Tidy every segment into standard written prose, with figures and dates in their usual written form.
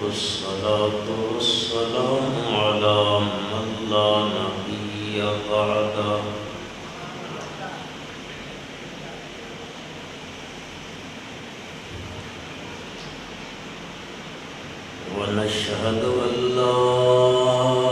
والصلاة والسلام على من لا نبي بعده ونشهد أن لا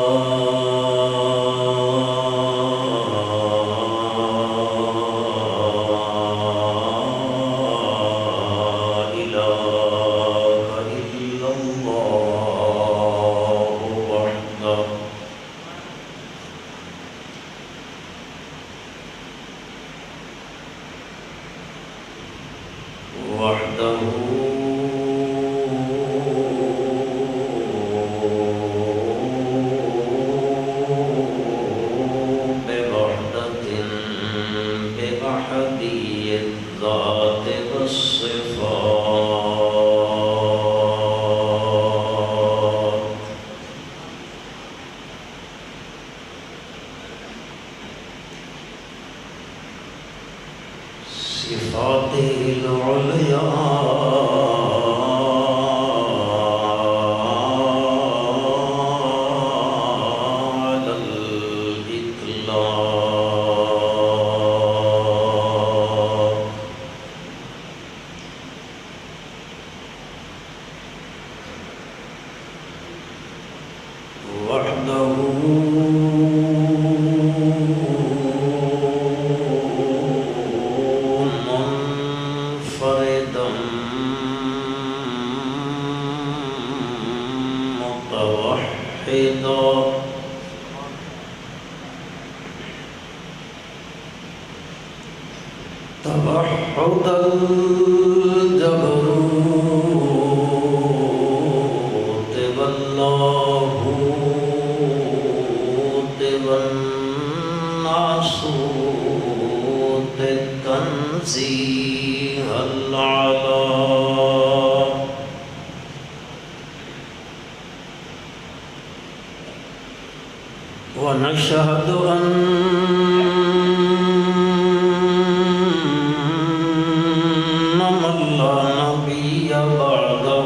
صفاته العليا على الإطلاق وحده توحد الجبروت واللاهوت والناسوت التنزيه العلا ونشهد أن من لا نبي بعده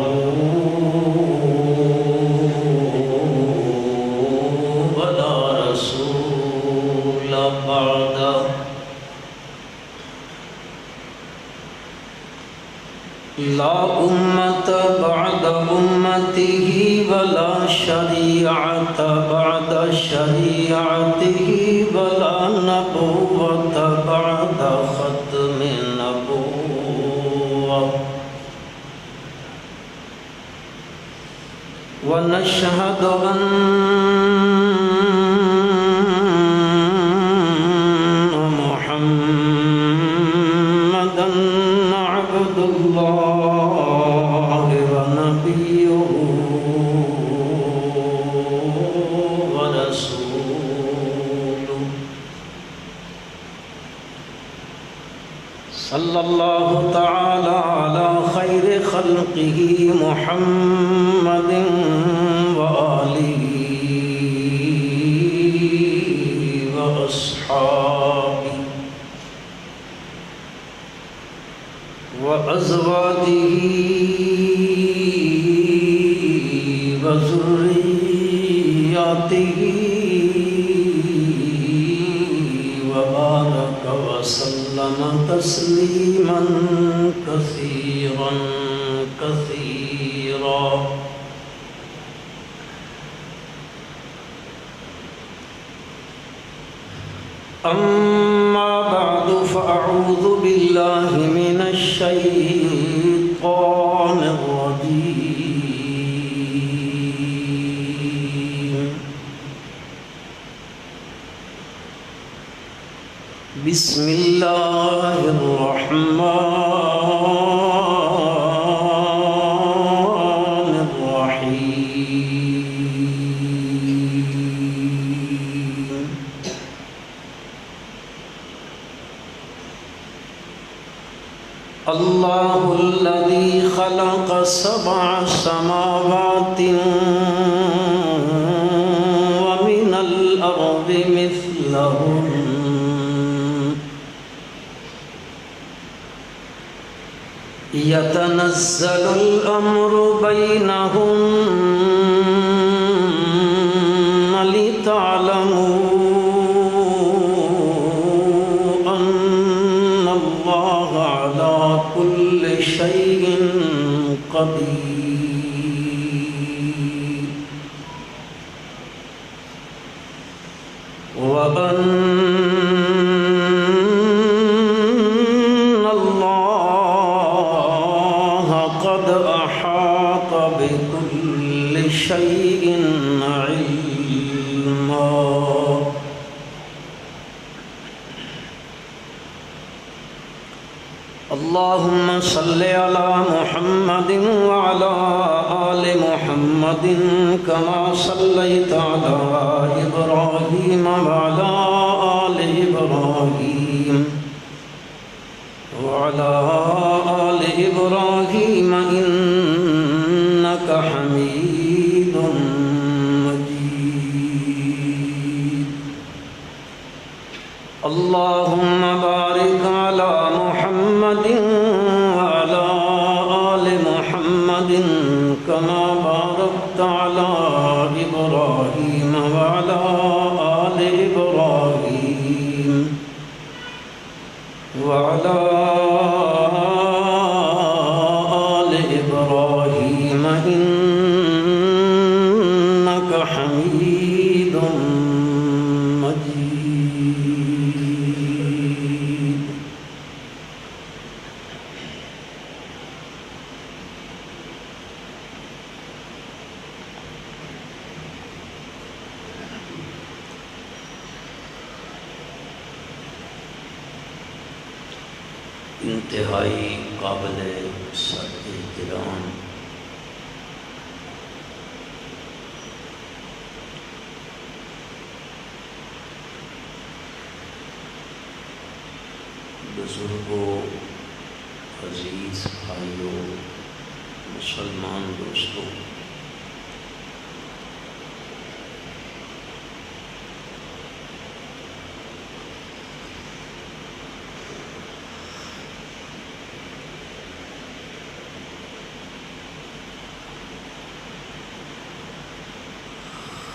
ولا رسول بعده لا أمة بعد أمته ولا شريعة بعد شريعته ولا نبوة بعد ختم النبوة ونشهد أن محمدًا عبد الله ونبيه ورسوله صلى الله تعالى على خير خلقه محمد وآله وأصحابه وأزواجه وذرياته وبارك وسلم تسليما كثيرا كثيرا أما بعد فأعوذ بالله من الشيطان الرجيم بسم الله الرحمن الرحيم الله الذي خلق 7 سماوات ومن الأرض مثلهن يتنزل الأمر بينهم لتعلموا أن الله على كل شيء قدير وأن الله قد أحاط بكل شيء علما اللهم صل على محمد وعلى آل محمد كما صليت على إبراهيم وعلى آل إبراهيم وعلى آل إبراهيم إنك حميد مجيد اللهم بارك على محمد وعلى آل محمد كما باركت على إبراهيم وعلى آل إبراهيم وعلى آل إبراهيم إنك حميد مجيد انتہائی قابل احترام بزرگوں، عزیز بھائیوں، مسلمان دوستوں،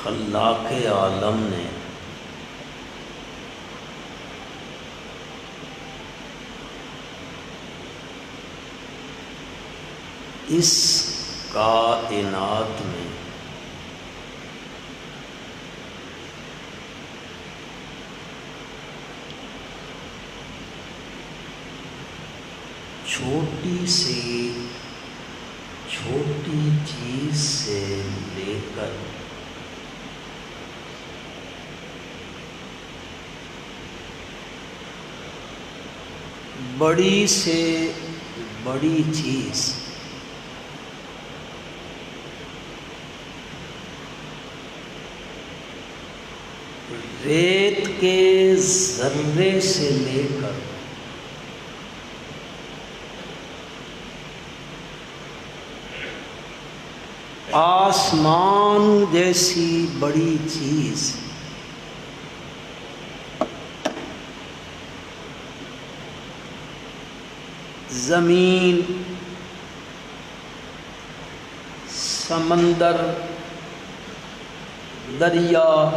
خلاق عالم نے اس کائنات میں چھوٹی سی چھوٹی چیز سے لے کر بڑی سے بڑی چیز ریت کے ذرے سے لے کر آسمان جیسی بڑی چیز زمین، سمندر، دریا،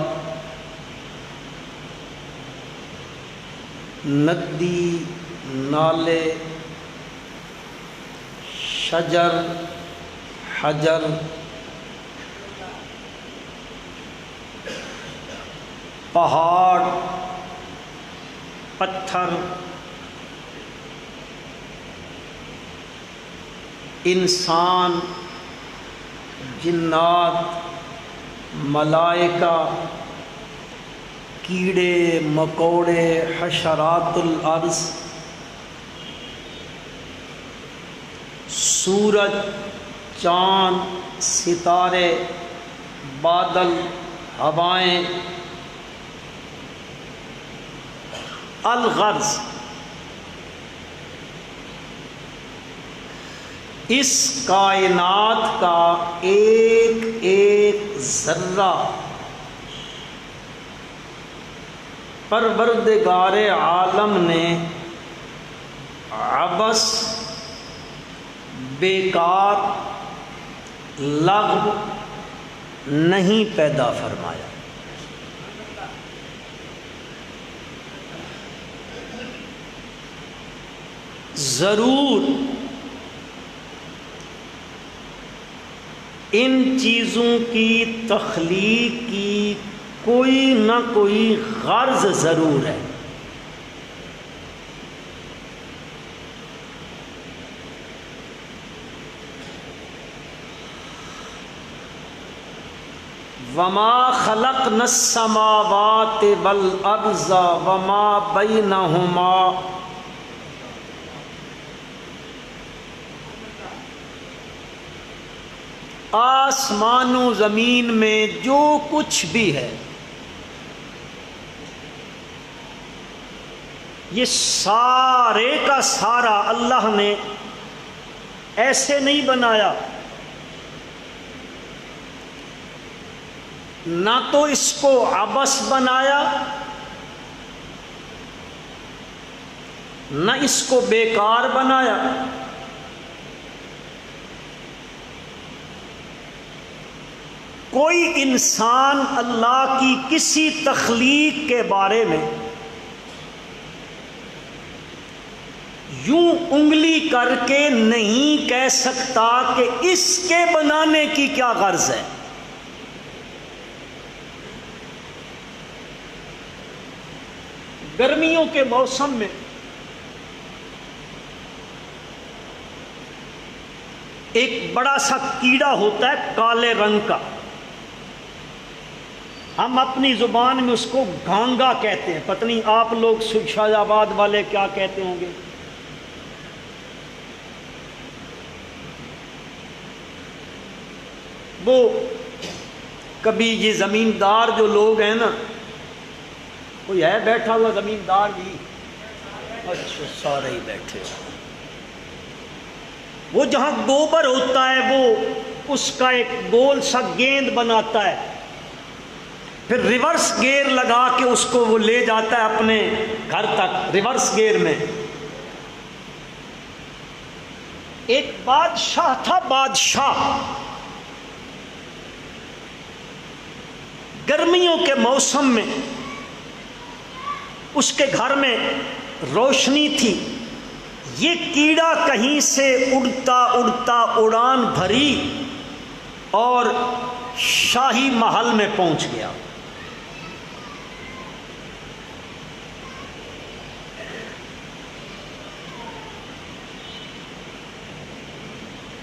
ندی، نالے، شجر، حجر، پہاڑ، پتھر، انسان، جنات، ملائکہ، کیڑے مکوڑے، حشرات الارض، سورج، چاند، ستارے، بادل، ہوائیں، الغرض اس کائنات کا ایک ایک ذرہ پروردگار عالم نے عبث بیکار لغو نہیں پیدا فرمایا۔ ضرور ان چیزوں کی تخلیق کی کوئی نہ کوئی غرض ضرور ہے۔ وما خلقنا السماوات والارض وما بینہما آسمان و زمین میں جو کچھ بھی ہے یہ سارے کا سارا اللہ نے ایسے نہیں بنایا، نہ تو اس کو عبث بنایا نہ اس کو بیکار بنایا۔ کوئی انسان اللہ کی کسی تخلیق کے بارے میں یوں انگلی کر کے نہیں کہہ سکتا کہ اس کے بنانے کی کیا غرض ہے۔ گرمیوں کے موسم میں ایک بڑا سا کیڑا ہوتا ہے کالے رنگ کا، ہم اپنی زبان میں اس کو گھانگا کہتے ہیں، پتہ نہیں آپ لوگ شاہ آباد والے کیا کہتے ہوں گے۔ وہ کبھی یہ زمیندار جو لوگ ہیں نا، کوئی ہے بیٹھا ہوا زمیندار بھی؟ اچھا سارے ہی بیٹھے۔ وہ جہاں گوبر ہوتا ہے وہ اس کا ایک گول سا گیند بناتا ہے، پھر ریورس گیئر لگا کے اس کو وہ لے جاتا ہے اپنے گھر تک ریورس گیئر میں۔ ایک بادشاہ تھا، بادشاہ گرمیوں کے موسم میں اس کے گھر میں روشنی تھی، یہ کیڑا کہیں سے اڑتا اڑتا اڑان بھری اور شاہی محل میں پہنچ گیا۔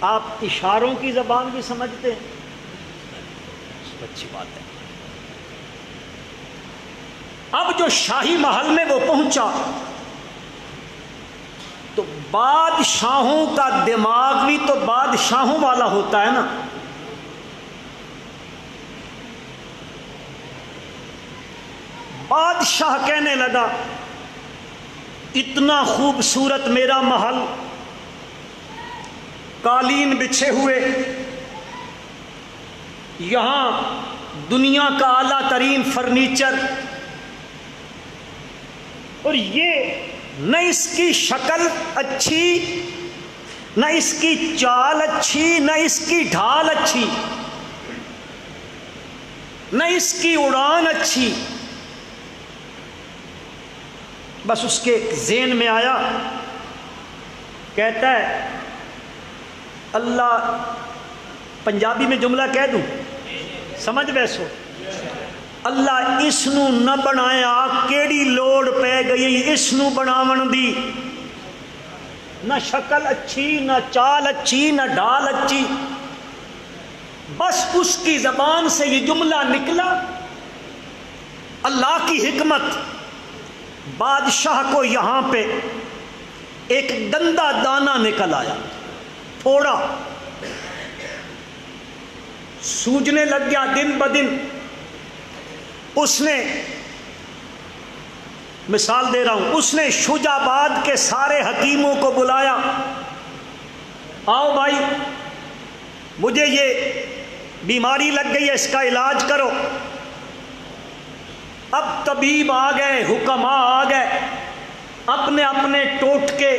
آپ اشاروں کی زبان بھی سمجھتے ہیں؟ اچھی بات ہے۔ اب جو شاہی محل میں وہ پہنچا تو بادشاہوں کا دماغ بھی تو بادشاہوں والا ہوتا ہے نا، بادشاہ کہنے لگا اتنا خوبصورت میرا محل، قالین بچھے ہوئے، یہاں دنیا کا اعلیٰ ترین فرنیچر، اور یہ نہ اس کی شکل اچھی، نہ اس کی چال اچھی، نہ اس کی ڈھال اچھی، نہ اس کی اڑان اچھی۔ بس اس کے ذہن میں آیا، کہتا ہے اللہ، پنجابی میں جملہ کہہ دوں سمجھ بیسو، اللہ اس نو نہ بنایا کیڑی لوڑ پہ گئی اس نو بناون دی، نہ شکل اچھی، نہ چال اچھی، نہ ڈھال اچھی۔ بس اس کی زبان سے یہ جملہ نکلا، اللہ کی حکمت، بادشاہ کو یہاں پہ ایک گندا دانہ نکل آیا، تھوڑا سوجنے لگ گیا دن بدن۔ اس نے، مثال دے رہا ہوں، اس نے شجاباد کے سارے حکیموں کو بلایا، آؤ بھائی مجھے یہ بیماری لگ گئی ہے، اس کا علاج کرو۔ اب طبیب آ گئے، حکماء آ گئے، اپنے اپنے ٹوٹکے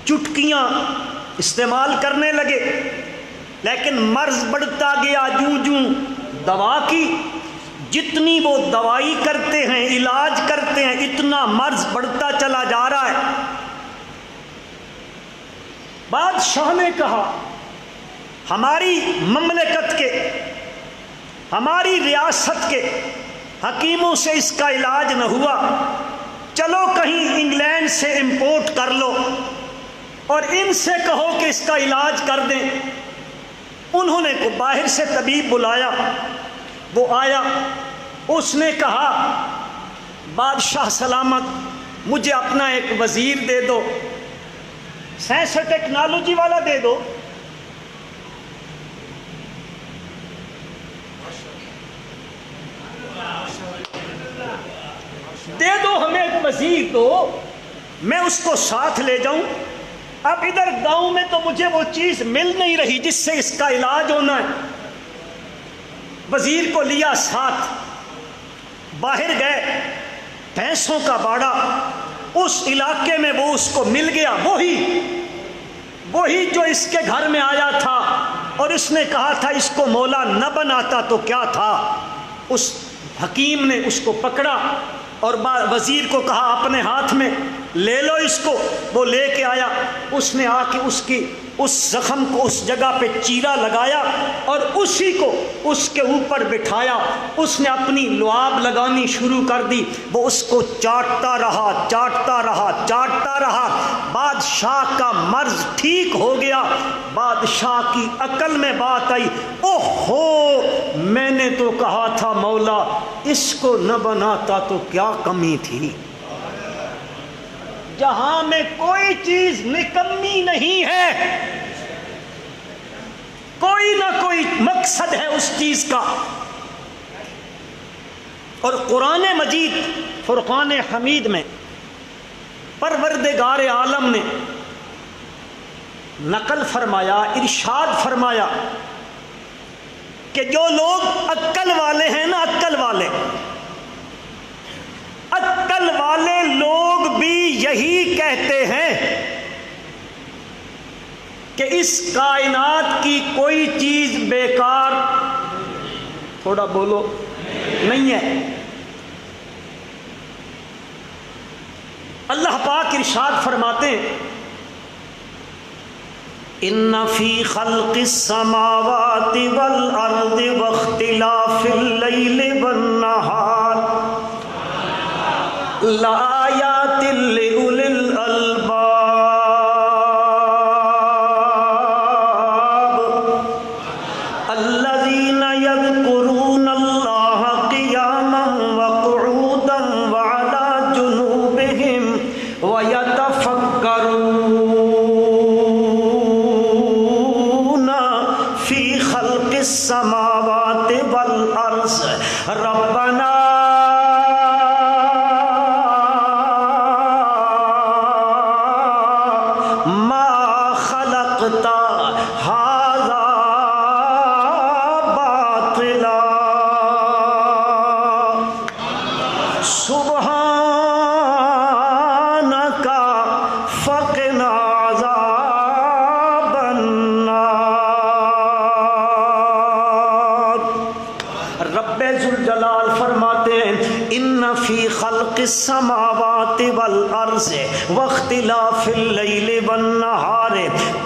چٹکیاں استعمال کرنے لگے، لیکن مرض بڑھتا گیا جوں جوں دوا کی، جتنی وہ دوائی کرتے ہیں علاج کرتے ہیں اتنا مرض بڑھتا چلا جا رہا ہے۔ بادشاہ نے کہا ہماری مملکت کے، ہماری ریاست کے حکیموں سے اس کا علاج نہ ہوا، چلو کہیں انگلینڈ سے امپورٹ کر لو اور ان سے کہو کہ اس کا علاج کر دیں۔ انہوں نے کو باہر سے طبیب بلایا، وہ آیا، اس نے کہا بادشاہ سلامت مجھے اپنا ایک وزیر دے دو، سائنس اور ٹیکنالوجی والا دے دو۔ دے دو ہمیں ایک وزیر دو، میں اس کو ساتھ لے جاؤں۔ اب ادھر گاؤں میں تو مجھے وہ چیز مل نہیں رہی جس سے اس کا علاج ہونا ہے۔ وزیر کو لیا ساتھ، باہر گئے، بھینسوں کا باڑا، اس علاقے میں وہ اس کو مل گیا، وہی جو اس کے گھر میں آیا تھا اور اس نے کہا تھا اس کو مولا نہ بناتا تو کیا تھا۔ اس حکیم نے اس کو پکڑا اور وزیر کو کہا اپنے ہاتھ میں لے لو اس کو۔ وہ لے کے آیا، اس نے آ کے اس زخم کو اس جگہ پہ چیرا لگایا اور اسی کو اس کے اوپر بٹھایا۔ اس نے اپنی لعاب لگانی شروع کر دی، وہ اس کو چاٹتا رہا۔ بادشاہ کا مرض ٹھیک ہو گیا۔ بادشاہ کی عقل میں بات آئی، اوہو میں نے تو کہا تھا مولا اس کو نہ بناتا تو کیا کمی تھی۔ جہاں میں کوئی چیز نکمی نہیں ہے، کوئی نہ کوئی مقصد ہے اس چیز کا۔ اور قرآن مجید فرقان حمید میں پروردگار عالم نے نقل فرمایا، ارشاد فرمایا کہ جو لوگ عقل والے ہیں نا، عقل والے لوگ بھی یہی کہتے ہیں کہ اس کائنات کی کوئی چیز بیکار، تھوڑا بولو، نہیں ہے۔ اللہ پاک ارشاد فرماتے ہیں ان فی خلق السماوات والارض واختلاف اللیل والنہار لآیات لأولی الالباب الذین یذکرون اللہ قیاما وقعودا وعلی جنوبہم ویتفکرون فی خلق السماوات والارض ربنا السماوات والارض واختلاف اللیل والنہار،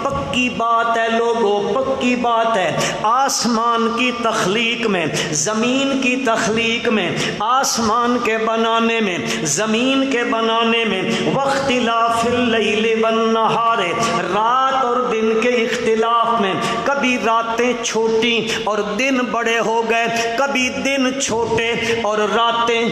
پکی بات ہے لوگوں، پکی بات ہے، آسمان کی تخلیق میں، زمین کی تخلیق میں، آسمان کے بنانے میں، زمین کے بنانے میں، واختلاف اللیل والنہار، رات اور دن کے اختلاف میں، کبھی راتیں چھوٹی اور دن بڑے ہو گئے، کبھی دن چھوٹے اور راتیں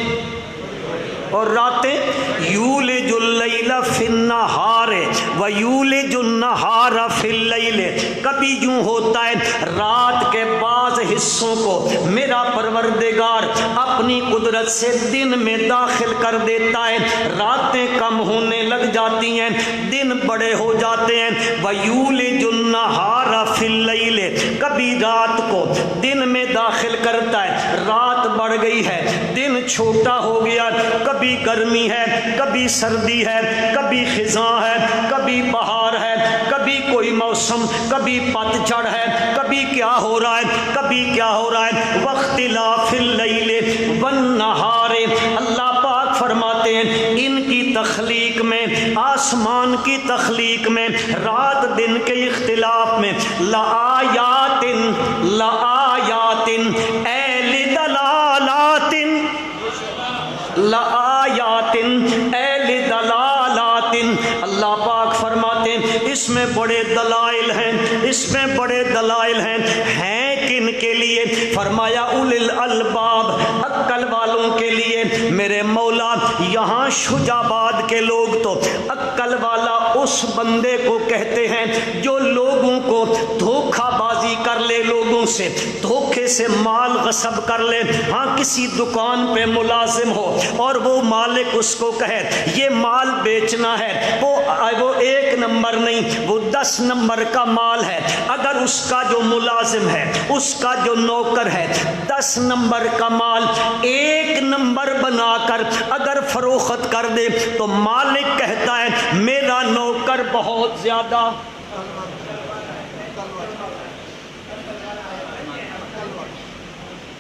یولج اللیل فی النہار ویولج النہار فی اللیل، کبھی یوں ہوتا ہے رات کے بعض حصوں کو میرا پروردگار اپنی قدرت سے دن میں داخل کر دیتا ہے، راتیں کم ہونے لگ جاتی ہیں، دن بڑے ہو جاتے ہیں، ویولج النہار فی اللیل، کبھی رات کو دن میں داخل کرتا ہے، رات بڑھ گئی ہے، دن چھوٹا ہو گیا، کبھی گرمی ہے، کبھی سردی ہے، کبھی خزاں ہے، کبھی بہار ہے، کبھی کوئی موسم، کبھی پتجھڑ ہے، کبھی کیا ہو رہا ہے، کبھی کیا ہو رہا ہے. واختلاف اللیل والنہار، اللہ پاک فرماتے ہیں ان کی تخلیق میں، آسمان کی تخلیق میں، رات دن کے اختلاف میں لآیات لآیات اے لدلالات لآیات اے لدلالات. اللہ پاک فرماتے ہیں اس میں بڑے دلائل ہیں، اس میں بڑے دلائل ہیں کن کے لیے؟ فرمایا اولی الالباب، عقل والوں کے لیے. میرے مولا یہاں شجاباد کے لوگ تو عقل والا اس بندے کو کہتے ہیں جو لوگوں کو دھوکہ بازی کر لے، لوگوں سے دھوکے سے مال غصب کر لے. ہاں کسی دکان پہ ملازم ہو اور وہ مالک اس کو کہے یہ مال بیچنا ہے، وہ 1 نمبر نہیں، وہ 10 نمبر کا مال ہے. اگر اس کا جو ملازم ہے، اس کا جو نوکر ہے، 10 نمبر کا مال 1 نمبر بنا کر اگر فروخت کر دے تو مالک کہتا ہے میرا نوکر بہت زیادہ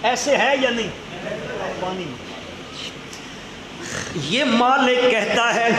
ایسے ہے یا نہیں؟ پانی یہ مالک کہتا ہے،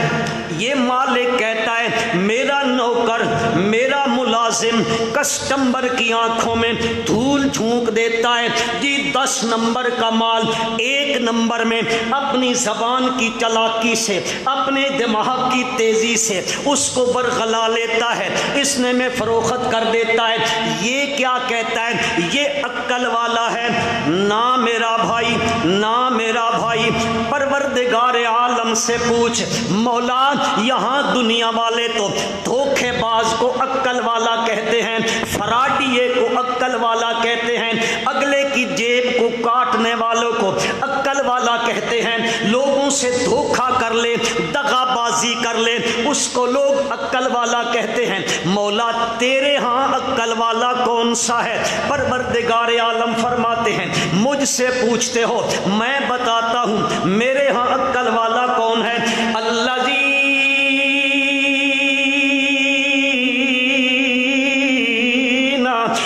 یہ مالک کہتا ہے میرا نوکر، میرا ملازم کسٹمر کی آنکھوں میں دھول جھونک دیتا ہے جی 10 نمبر کا مال 1 نمبر میں، اپنی زبان کی چلاکی سے، اپنے دماغ کی تیزی سے اس کو برغلا لیتا ہے، اس نے میں فروخت کر دیتا ہے. یہ کیا کہتا ہے؟ یہ عقل والا ہے. نہ میرا بھائی، نہ میرا بھائی، پروردگار عالم سے پوچھ. مولا یہاں دنیا والے تو دھوکے باز کو عقل والا کہتے ہیں، فراڈیے کو عقل والا کہتے ہیں، اگلے کی جیب کو کاٹنے والوں کو عقل والا کہتے ہیں، لوگوں سے دھوکہ کر لے، دغا بازی کر لے اس کو لوگ عقل والا کہتے ہیں. مولا تیرے ہاں عقل والا کون سا ہے؟ پروردگار عالم فرماتے ہیں مجھ سے پوچھتے ہو، میں بتاتا ہوں میرے ہاں عقل والا کون ہے. الذین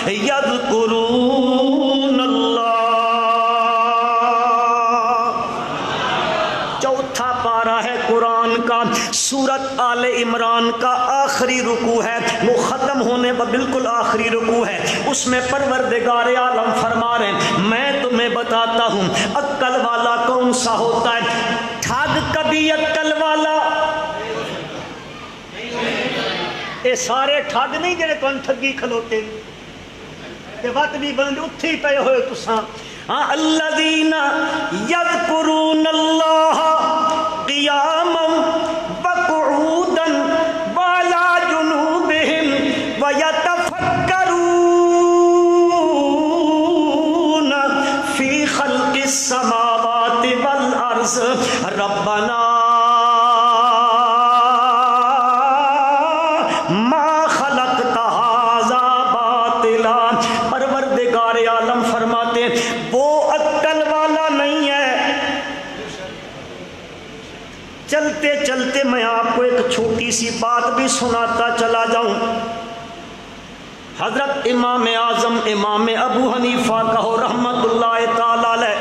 یذکرون اللہ. چوتھا پارہ ہے قرآن کا، سورت آل عمران کا آخری رکوع ہے، وہ ختم ہونے پر بالکل آخری رکوع ہے. اس میں پروردگار عالم فرما رہے ہیں میں تمہیں بتاتا ہوں عقل والا کون سا ہوتا ہے. ٹھگ کبھی عقل والا، یہ سارے ٹھگ نہیں جڑے تم ٹھگی کھلوتے تے وقت بھی بند اتھے ہی پے ہوئے تساں. ہاں الذین یذکرون اللہ قیاما وقعودا وعلی جنوبہم ویتفکرون فی خلق السماوات والارض ربنا ما خلقت ھذا باطلا. پروردگار عالم فرماتے ہیں وہ عقل والا نہیں ہے. چلتے چلتے میں آپ کو ایک چھوٹی سی بات بھی سناتا چلا جاؤں. حضرت امام اعظم امام ابو حنیفہ کہو رحمت اللہ تعالی علیہ،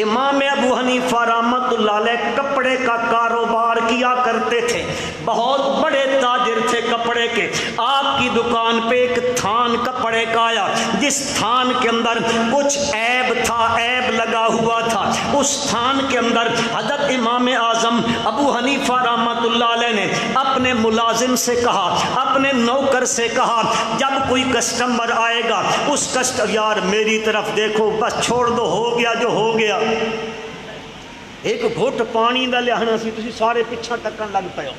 امام ابو حنیفہ رحمت اللہ علیہ کپڑے کا کاروبار کیا کرتے تھے، بہت بڑے تاجر تھے کپڑے کے. آپ کی دکان پہ ایک تھان کپڑے کا آیا جس تھان کے اندر کچھ عیب تھا، عیب لگا ہوا تھا. اس تھان کے اندر حضرت امام اعظم ابو حنیفہ رحمت اللہ علیہ نے اپنے ملازم سے کہا، اپنے نوکر سے کہا جب کوئی کسٹمر آئے گا اس کسٹمر یار میری طرف دیکھو بس چھوڑ دو، ہو گیا جو ہو گیا. ایک گھٹ پانی دا لہنا سی تسی سارے پیچھا ٹکن لگ پے ہو.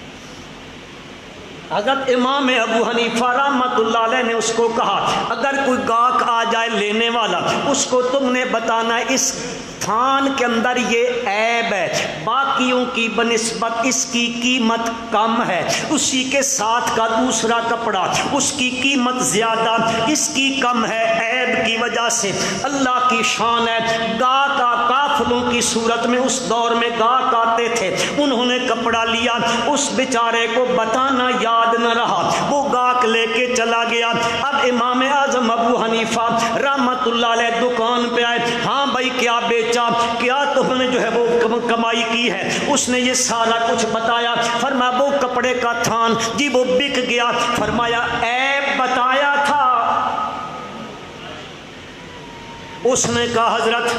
حضرت امام ابو حنیفہ رحمت اللہ علیہ نے اس کو کہا اگر کوئی گاہک آ جائے لینے والا اس کو تم نے بتانا اس تھان کے اندر یہ عیب ہے، باقیوں کی بنسبت اس کی قیمت کم ہے، اسی کے ساتھ کا دوسرا کپڑا اس کی قیمت زیادہ، اس کی کم ہے، عیب کی وجہ سے. اللہ کی شان ہے. گاہک قافلوں کی صورت میں اس دور میں گاہک آتے تھے، انہوں نے کپڑا لیا، اس بیچارے کو بتانا یاد نہ رہا، وہ گاہک پاک لے کے چلا گیا۔ اب امام اعظم ابو حنیفہ رحمت اللہ علیہ دکان پہ آئے، ہاں بھائی کیا بیچا، کیا تم نے جو ہے وہ کمائی کی ہے؟ اس نے یہ سارا کچھ بتایا۔ فرمایا وہ کپڑے کا تھان جی وہ بک گیا۔ فرمایا عیب بتایا تھا؟ اس نے کہا حضرت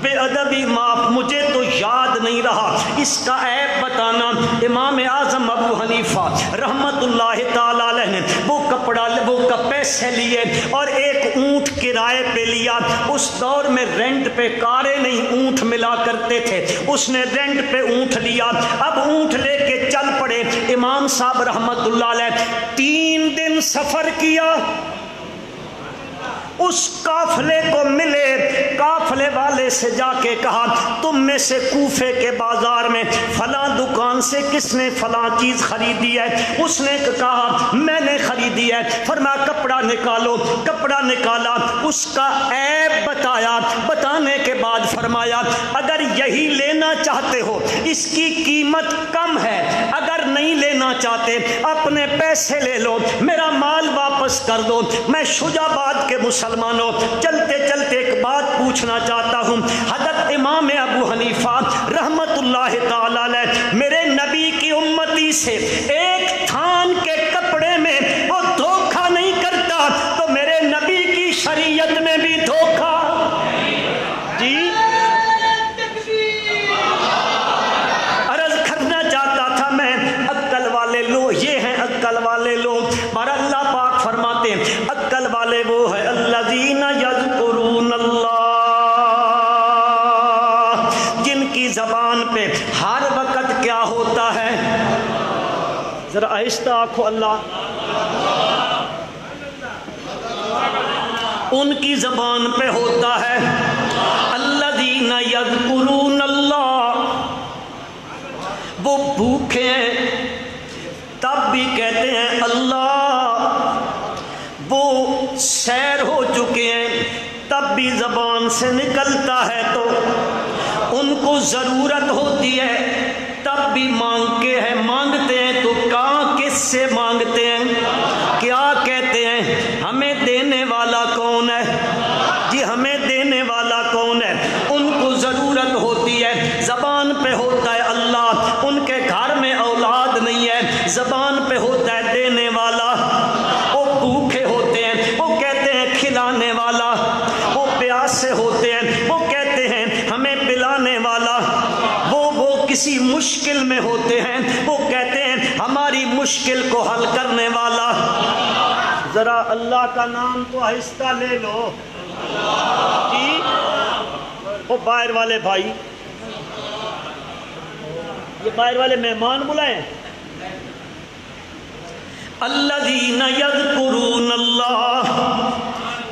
بے ادبی معاف، مجھے تو یاد نہیں رہا، اس کا عیب بتانا۔ امام اعظم ابو حنیفہ رحمت اللہ تعالی علیہ نے وہ پیسے لیے اور ایک اونٹ کرائے پہ لیا۔ اس دور میں رینٹ پہ کاریں نہیں اونٹ ملا کرتے تھے، اس نے رینٹ پہ اونٹ لیا۔ اب اونٹ لے کے چل پڑے امام صاحب رحمت اللہ علیہ، 3 دن سفر کیا۔ اس قافلے کو ملے، قافلے والے سے جا کے کہا تم میں سے کوفے کے بازار میں فلاں دکان سے کس نے فلاں چیز خریدی ہے؟ اس نے کہا میں نے خریدی ہے۔ فرمایا کپڑا نکالو، کپڑا نکالا، اس کا عیب بتایا۔ بتانے کے بعد فرمایا اگر یہی لینا چاہتے ہو اس کی قیمت کم ہے، اگر نہیں لینا چاہتے اپنے پیسے لے لو، میرا مال واپس کر دو۔ میں شجاباد کے مسلمانوں چلتے چلتے ایک بات پوچھنا چاہتا ہوں، حضرت امام ابو حنیفہ رحمت اللہ تعالی علیہ میرے نبی کی امتی سے ایک تھان کے کپڑے میں وہ دھوکہ نہیں کرتا، تو میرے نبی کی شریعت میں بھی دھوکہ؟ جی عرض کرنا چاہتا تھا میں، عقل والے لوگ یہ ہیں، عقل والے لوگ، اور اللہ پاک فرماتے ہیں عقل والے وہ ہے الذین یذکرون اللہ، جن کی زبان پہ ہر وقت کیا ہوتا ہے؟ ذرا آہستہ آنکھو، اللہ، ان کی زبان پہ ہوتا ہے الذین یذکرون اللہ، وہ بھوکے ہیں تب بھی کہتے ہیں اللہ، وہ سیر ہو چکے ہیں تب بھی زبان سے نکلتا ہے، تو ان کو ضرورت ہوتی ہے تب بھی مانگتے ہیں، تو کہاں کس سے مانگتے ہیں؟ کیا کہتے ہیں؟ ہمیں دینے والا کون ہے؟ جی ہمیں دینے والا کون ہے؟ ان کو ضرورت ہوتی ہے، زبان پہ ہوتا ہے اللہ، ان کے گھر میں اولاد نہیں ہے، زبان پہ ہوتا ہے دینے والا، وہ بھوکے ہوتے ہیں وہ کہتے ہیں کھلانے والا، وہ پیاسے ہوتے ہیں وہ کہتے ہیں ہمیں پلانے والا، وہ کسی مشکل میں ہوتے ہیں وہ کہتے ہیں ہماری مشکل کو حل کرنے والا۔ ذرا اللہ کا نام تو آہستہ لے لو جی۔ وہ باہر والے بھائی، یہ باہر والے مہمان بلائیں، الذین یذکرون اللہ،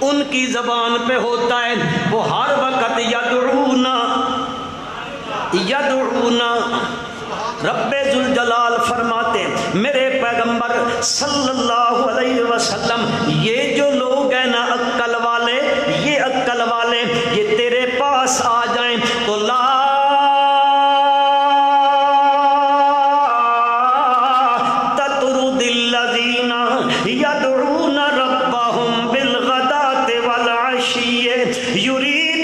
ان کی زبان پہ ہوتا ہے وہ ہر وقت یدعونا رب ذوالجلال فرماتے میرے پیغمبر صلی اللہ علیہ وسلم یہ جو لوگ ہیں نا عقل والے، یہ عقل والے یہ تیرے پاس آ جائیں تو لا تطرد الذین یدعون ربهم بالغداة والعشی یریدون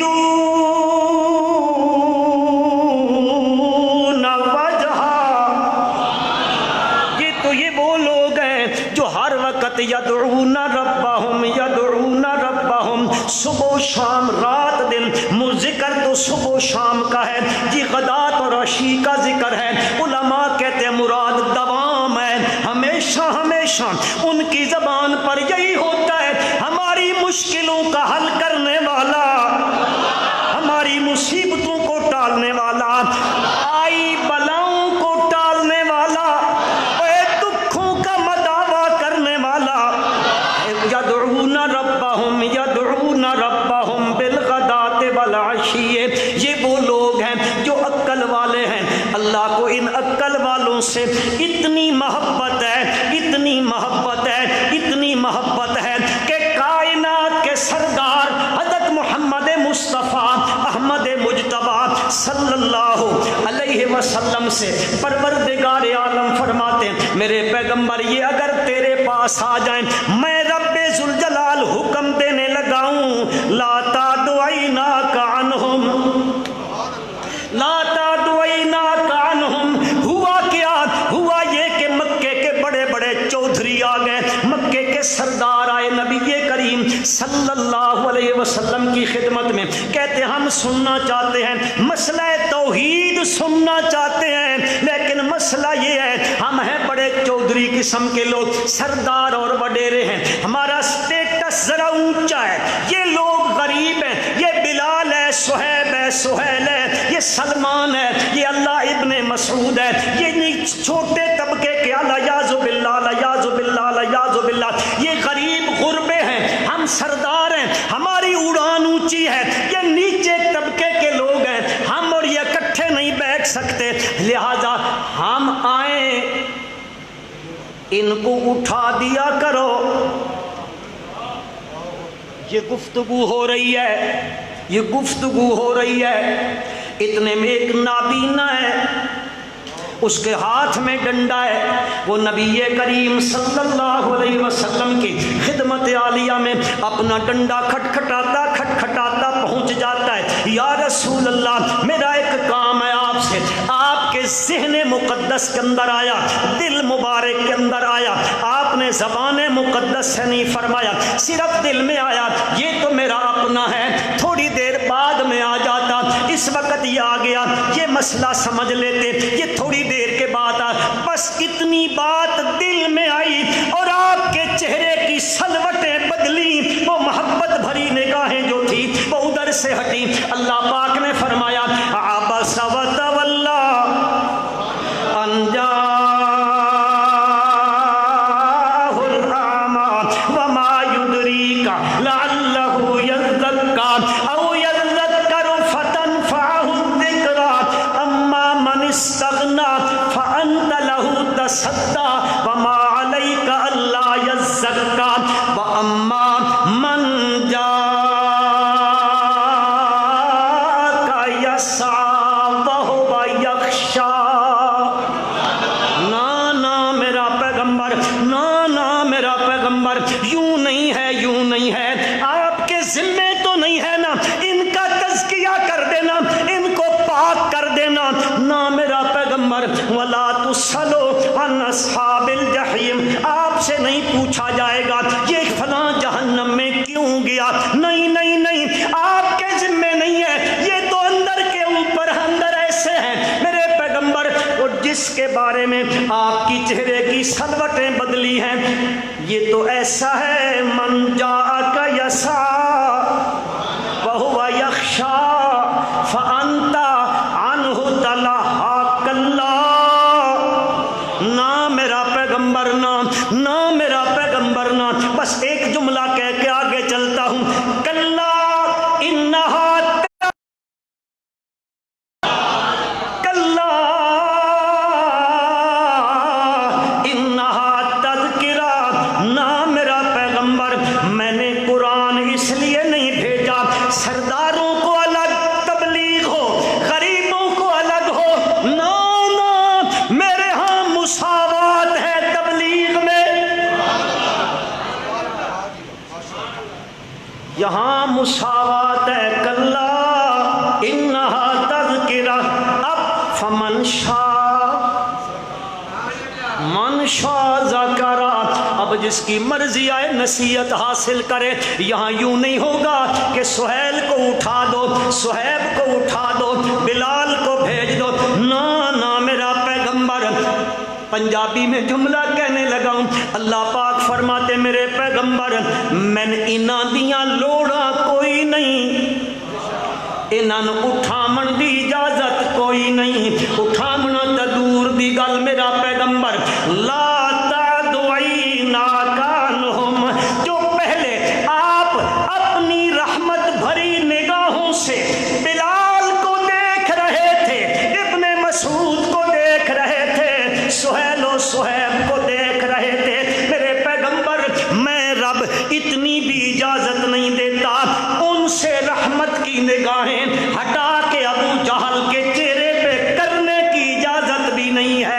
یدعون ربہم، صبح و شام رات دن، ذکر تو صبح و شام کا ہے جی، غدات اور عشی کا ذکر ہے، علماء کہتے ہیں مراد دوام ہے، ہمیشہ ہمیشہ ان کی زبان پر یہی ہوتا ہے ہماری مشکلوں کا حل کرنے والا، ہماری مصیبتوں کو ٹالنے والا، آئی بلاؤں کو ٹالنے والا، دکھوں کا مداوع کرنے والا۔ یدعون ربہم بالغداة والعشی، یہ وہ لوگ ہیں جو عقل والے ہیں، اللہ کو ان عقل والوں سے اتنی محبت ہے، اتنی محبت ہے، اتنی محبت ہے کہ کائنات کے سردار حضرت محمد مصطفیٰ احمد مجتبیٰ صلی اللہ علیہ وسلم سے پروردگار عالم فرماتے ہیں میرے پیغمبر یہ اگر تیرے پاس آ جائیں، میں رب ذوالجلال حکم دینے لگاؤں لا تدعیناک عنہم، لا تدعیناک عنہم۔ ہوا کیا؟ ہوا یہ کہ مکے کے بڑے بڑے چودھری آ گئے، مکے کے سردار آئے نبی کریم صلی اللہ علیہ وسلم کی خدمت میں، کہتے ہم سننا چاہتے ہیں، مسئلہ توحید سننا چاہتے ہیں، لیکن مسئلہ یہ ہے ہم ہیں بڑے چودھری قسم کے لوگ، سردار اور وڈیرے ہیں، ہمارا سٹیٹس ذرا اونچا ہے، یہ لوگ غریب ہیں، یہ بلال ہے، صہیب ہے، سہیل ہے، یہ سلمان ہے، یہ اللہ ابن مسعود ہے، یہ چھوٹے طبقے کے الیاذ باللہ الیاذ باللہ الیاذ باللہ، یہ غریب غربے ہیں، ہم سردار ہیں، ہماری اڑان اونچی ہے، یہ نیچے طبقے کے لوگ ہیں، ہم اور یہ اکٹھے نہیں بیٹھ سکتے، لہذا ہم آئیں ان کو اٹھا دیا کرو۔ یہ گفتگو ہو رہی ہے، یہ گفتگو ہو رہی ہے، اتنے میں ایک نابینا ہے، اس کے ہاتھ میں ڈنڈا ہے، وہ نبی کریم صلی اللہ علیہ وسلم کی خدمت عالیہ میں اپنا ڈنڈا کھٹکھٹاتا کھٹکھٹاتا پہنچ جاتا ہے، یا رسول اللہ میرا ایک کام ہے آپ سے، آپ کے ذہن مقدس کے اندر آیا، دل مبارک کے اندر آیا، آپ نے زبان مقدس سے نہیں فرمایا، صرف دل میں آیا، یہ تو میرا اپنا ہے، تھوڑی دیر بعد میں آ جاتا، اس وقت یہ آ گیا، یہ مسئلہ سمجھ لیتے، یہ تھوڑی دیر کے بعد بس اتنی بات دل میں آئی اور آپ کے چہرے کی سلوٹیں بدلی، وہ محبت بھری نگاہیں جو تھی وہ ادھر سے ہٹی، اللہ پاک نے فرمایا عبس وتولی ان جاءہ الاعمی وما یدریک لعلہ یزکیٰ او یذکر فتنفعہ الذکریٰ اما من استغنی فانت لہ تصدی وما علیک الا یزکیٰ واما من جاءک یسعی وہو یخشی۔ نا میرا پیغمبر، نا میرا پیغمبر، یوں نہیں ہے، یوں نہیں ہے، آپ کے ذمے تو نہیں ہے نا ان کا تزکیہ کر دینا، ان کو پاک کر دینا، نا میرا پیغمبر ولا تسألوا عن اصحاب الجحیم، آپ سے نہیں پوچھا جائے گا یہ فلاں جہنم میں کیوں گیا، نہیں نہیں نہیں، آپ کے ذمے نہیں ہے، یہ تو اندر کے اوپر اندر ایسے ہیں میرے پیغمبر، اور جس کے بارے میں آپ کی چہرے کی سلوٹیں بدلی ہیں یہ تو ایسا ہے من جاءک یسعی وہو یخشی فانت عنہ تلہی کلا۔ نا میرا پیغمبر، نا میرا پیغمبر، نا، بس ایک جملہ کہہ کے آگے چلتا ہوں، کلا انہا سرداروں کو الگ تبلیغ ہو، غریبوں کو الگ ہو، نا میرے ہاں مساوات ہے تبلیغ میں، یہاں مساوات ہے، کلا انہا تذکرہ، اب فمن شاء ذکرہ، اب جس کی مرضی آئے نصیحت حاصل کرے، یہاں یوں نہیں ہوگا کہ سہیل کو اٹھا دو، صہیب کو اٹھا دو، بلال کو بھیج دو، نا میرا پیغمبر، پنجابی میں جملہ کہنے لگا ہوں، اللہ پاک فرماتے میرے پیغمبر میں نے انہاں دیاں لوڑا کوئی نہیں، انہاں اٹھامن دی اجازت کوئی نہیں، اٹھامنا تا دور دی گل میرا پیغمبر، لا تدعیناک عنہم، جو پہلے آپ اپنی رحمت بھری نگاہوں سے بلال کو دیکھ رہے تھے، ابن مسعود کو دیکھ رہے تھے، سہیل و صہیب کو دیکھ رہے تھے، میرے پیغمبر میں رب اتنی بھی اجازت نہیں دیتا ان سے رحمت کی نگاہیں ہٹا کے ابو جہل کے چہرے پہ کرنے کی اجازت بھی نہیں ہے۔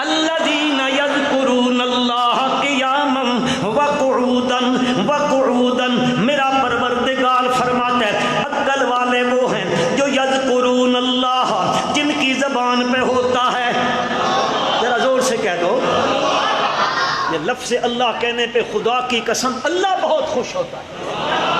الذین کہ لفظ اللہ کہنے پہ خدا کی قسم اللہ بہت خوش ہوتا ہے،